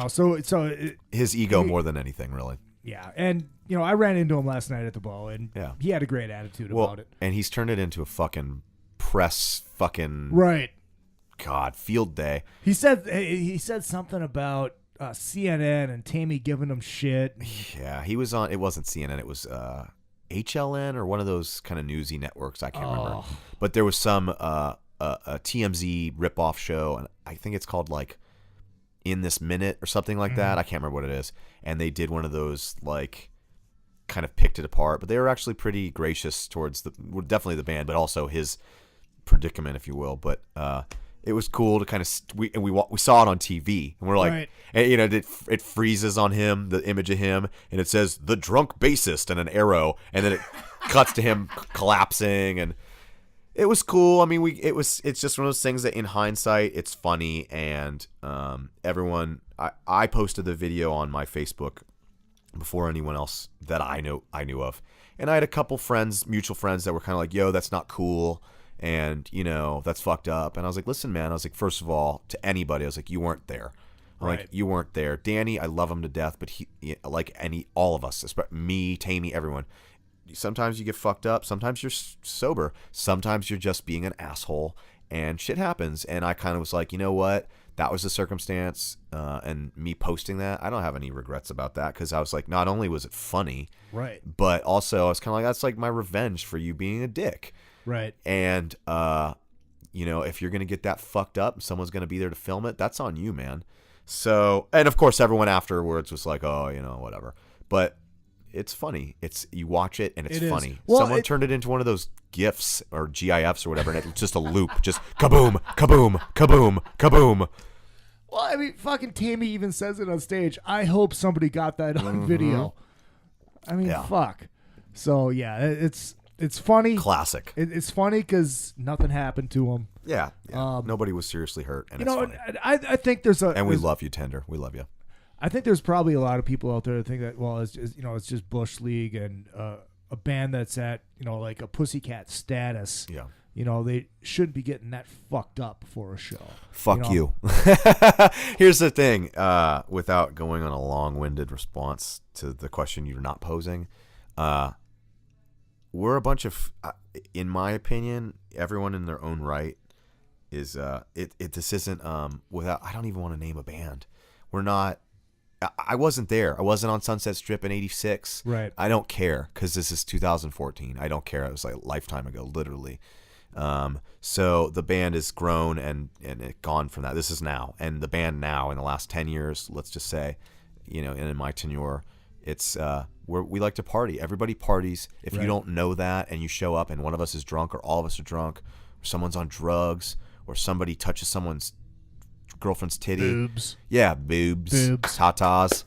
so his ego more than anything, really. Yeah. And, I ran into him last night at the ball, and he had a great attitude about it. And he's turned it into a fucking press God, field day. He said something about CNN and Tammy giving him shit. Yeah, he was on. It wasn't CNN. It was HLN or one of those kind of newsy networks. I can't remember. But there was some a TMZ ripoff show, and I think it's called like In This Minute or something like that. I can't remember what it is. And they did one of those, like, kind of picked it apart. But they were actually pretty gracious towards definitely the band, but also his predicament, if you will. But it was cool to kind of we saw it on TV, and we're like, and, it freezes on him, the image of him, and it says the drunk bassist and an arrow, and then it cuts to him collapsing, and it was cool. I mean, it's just one of those things that in hindsight it's funny, and everyone, I posted the video on my Facebook before anyone else that I knew of, and I had a couple friends, mutual friends, that were kind of like, yo, that's not cool. And, that's fucked up. And I was like, listen, man, first of all, to anybody, I was like, you weren't there. Like, you weren't there. Danny, I love him to death, but he, like all of us, me, Tammy, everyone, sometimes you get fucked up. Sometimes you're sober. Sometimes you're just being an asshole, and shit happens. And I kind of was like, you know what? That was the circumstance. And me posting that, I don't have any regrets about that, because I was like, not only was it funny, but also I was kind of like, that's like my revenge for you being a dick. Right. And, if you're going to get that fucked up, someone's going to be there to film it, that's on you, man. So, and of course, everyone afterwards was like, oh, whatever. But it's funny. You watch it, and it's funny. Well, someone turned it into one of those GIFs or GIFs or whatever, and it's just a loop. Just kaboom, kaboom, kaboom, kaboom. Well, I mean, fucking Tammy even says it on stage. I hope somebody got that on video. I mean, fuck. So yeah, it's funny. Classic. It's funny because nothing happened to him. Yeah. Nobody was seriously hurt, and You it's know, funny. I think there's a And we love you, Tender. We love you. I think there's probably a lot of people out there that think that it's just, it's just Bush League and a band that's at like a Pussycat status. Yeah. They shouldn't be getting that fucked up for a show. Fuck you. Here's the thing. Without going on a long-winded response to the question you're not posing, we're a bunch of, in my opinion, everyone in their own right is. This isn't without. I don't even want to name a band. We're not. I wasn't there. I wasn't on Sunset Strip in '86. Right. I don't care because this is 2014. I don't care. It was like a lifetime ago, literally. So the band is grown and it gone from that. This is now, and the band now in the last 10 years, let's just say, and in my tenure, it's we like to party. Everybody parties. If you don't know that and you show up and one of us is drunk or all of us are drunk, or someone's on drugs, or somebody touches someone's girlfriend's titty. Boobs. Yeah, boobs. Tatas.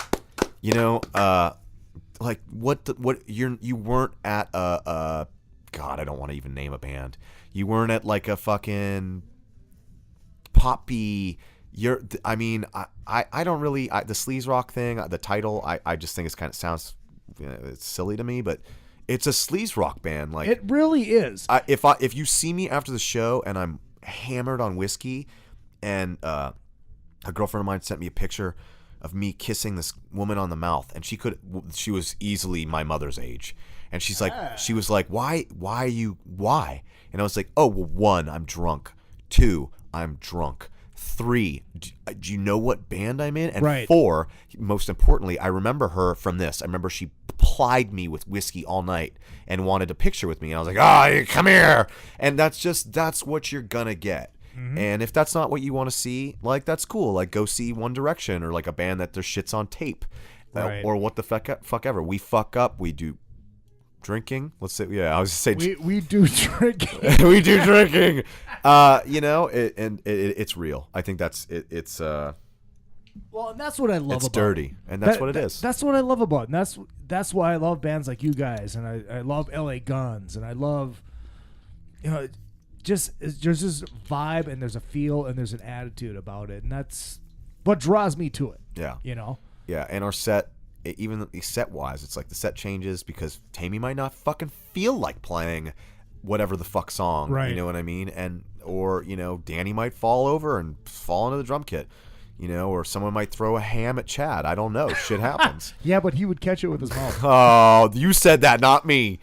Like what you weren't at a God, I don't want to even name a band. You weren't at like a fucking poppy. I don't really the sleaze rock thing. The title, I just think it's kind of sounds it's silly to me, but it's a sleaze rock band. Like it really is. If you see me after the show and I'm hammered on whiskey, and a girlfriend of mine sent me a picture of me kissing this woman on the mouth, and she was easily my mother's age. And she was like, why? And I was like, oh, well, 1, I'm drunk. 2, I'm drunk. 3, do you know what band I'm in? And 4, most importantly, I remember her from this. I remember she plied me with whiskey all night and wanted a picture with me. And I was like, come here. And that's what you're gonna get. Mm-hmm. And if that's not what you want to see, like, that's cool. Like, go see One Direction or like a band that their shit's on tape. Or what the fuck ever. We fuck up. We do drinking. Let's say, I was just saying we do drinking. We do drinking. It's real. I think that's it. It's well, and that's what I love. It's about dirty, and that's what it is. That's what I love about it. And that's why I love bands like you guys, and I love LA Guns, and I love just there's this vibe and there's a feel and there's an attitude about it, and that's what draws me to it. Yeah. Yeah, and our set, even set-wise, it's like the set changes because Tammy might not fucking feel like playing whatever the fuck song, right? You know what I mean? Or Danny might fall over and fall into the drum kit, or someone might throw a ham at Chad. I don't know. Shit happens. Yeah, but he would catch it with his mouth. Oh, you said that, not me.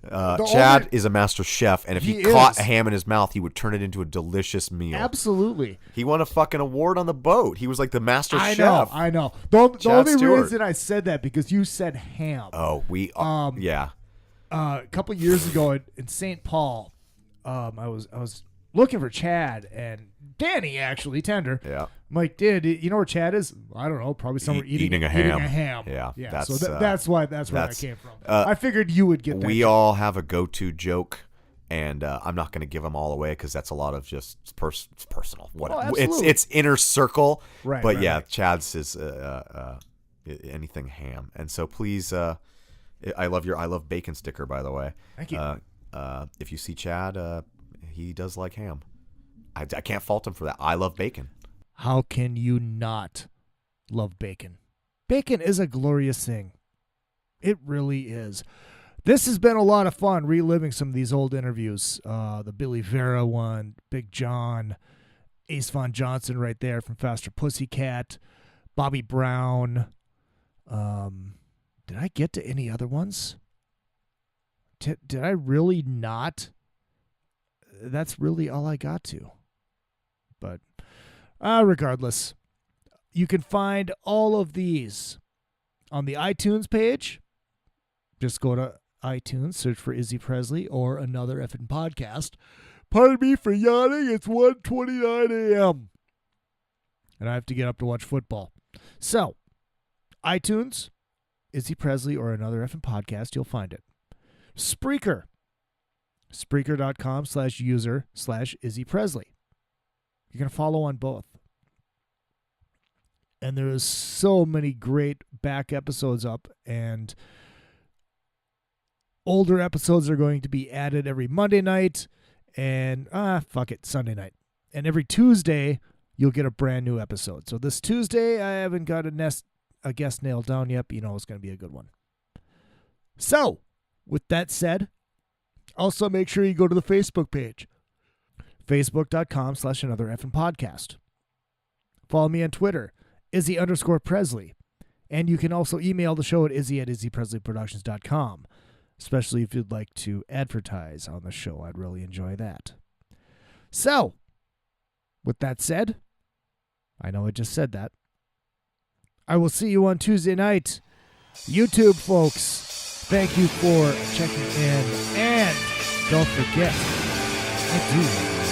Chad is a master chef, and if he caught a ham in his mouth, he would turn it into a delicious meal. Absolutely. He won a fucking award on the boat. He was like the master chef. I know. The only reason I said that because you said ham. Oh, we yeah. A couple years ago in St. Paul, I was looking for Chad and Danny, actually, Tender. Yeah. I'm like, dude, you know where Chad is? I don't know. Probably somewhere eating a ham. Yeah. So that's where I came from. I figured you would get that. We all have a go-to joke, and I'm not going to give them all away because that's a lot of just personal. It's inner circle. Right. But right. Chad's is anything ham. And so please, I love bacon sticker, by the way. Thank you. If you see Chad, he does like ham. I can't fault him for that. I love bacon. How can you not love bacon? Bacon is a glorious thing. It really is. This has been a lot of fun reliving some of these old interviews. The Billy Vera one, Big John, Ace Von Johnson right there from Faster Pussycat, Bobbie Brown. Did I get to any other ones? Did I really not? That's really all I got to. But regardless, you can find all of these on the iTunes page. Just go to iTunes, search for Izzy Presley or Another Effing Podcast. Pardon me for yawning. It's 1:29 a.m. and I have to get up to watch football. So, iTunes, Izzy Presley or Another Effing Podcast, you'll find it. Spreaker. Spreaker.com/user/Izzy Presley. You can follow on both. And there is so many great back episodes up, and Older episodes are going to be added every Monday night and, Sunday night. And every Tuesday, you'll get a brand new episode. So this Tuesday, I haven't got a guest nailed down yet, but you know it's going to be a good one. So, with that said, also make sure you go to the Facebook page, facebook.com/another effing podcast. Follow me on Twitter, Izzy_Presley. And you can also email the show at izzy@izzypresleyproductions.com, especially if you'd like to advertise on the show. I'd really enjoy that. So, with that said, I know I just said that. I will see you on Tuesday night. YouTube folks, thank you for checking in. And don't forget, I do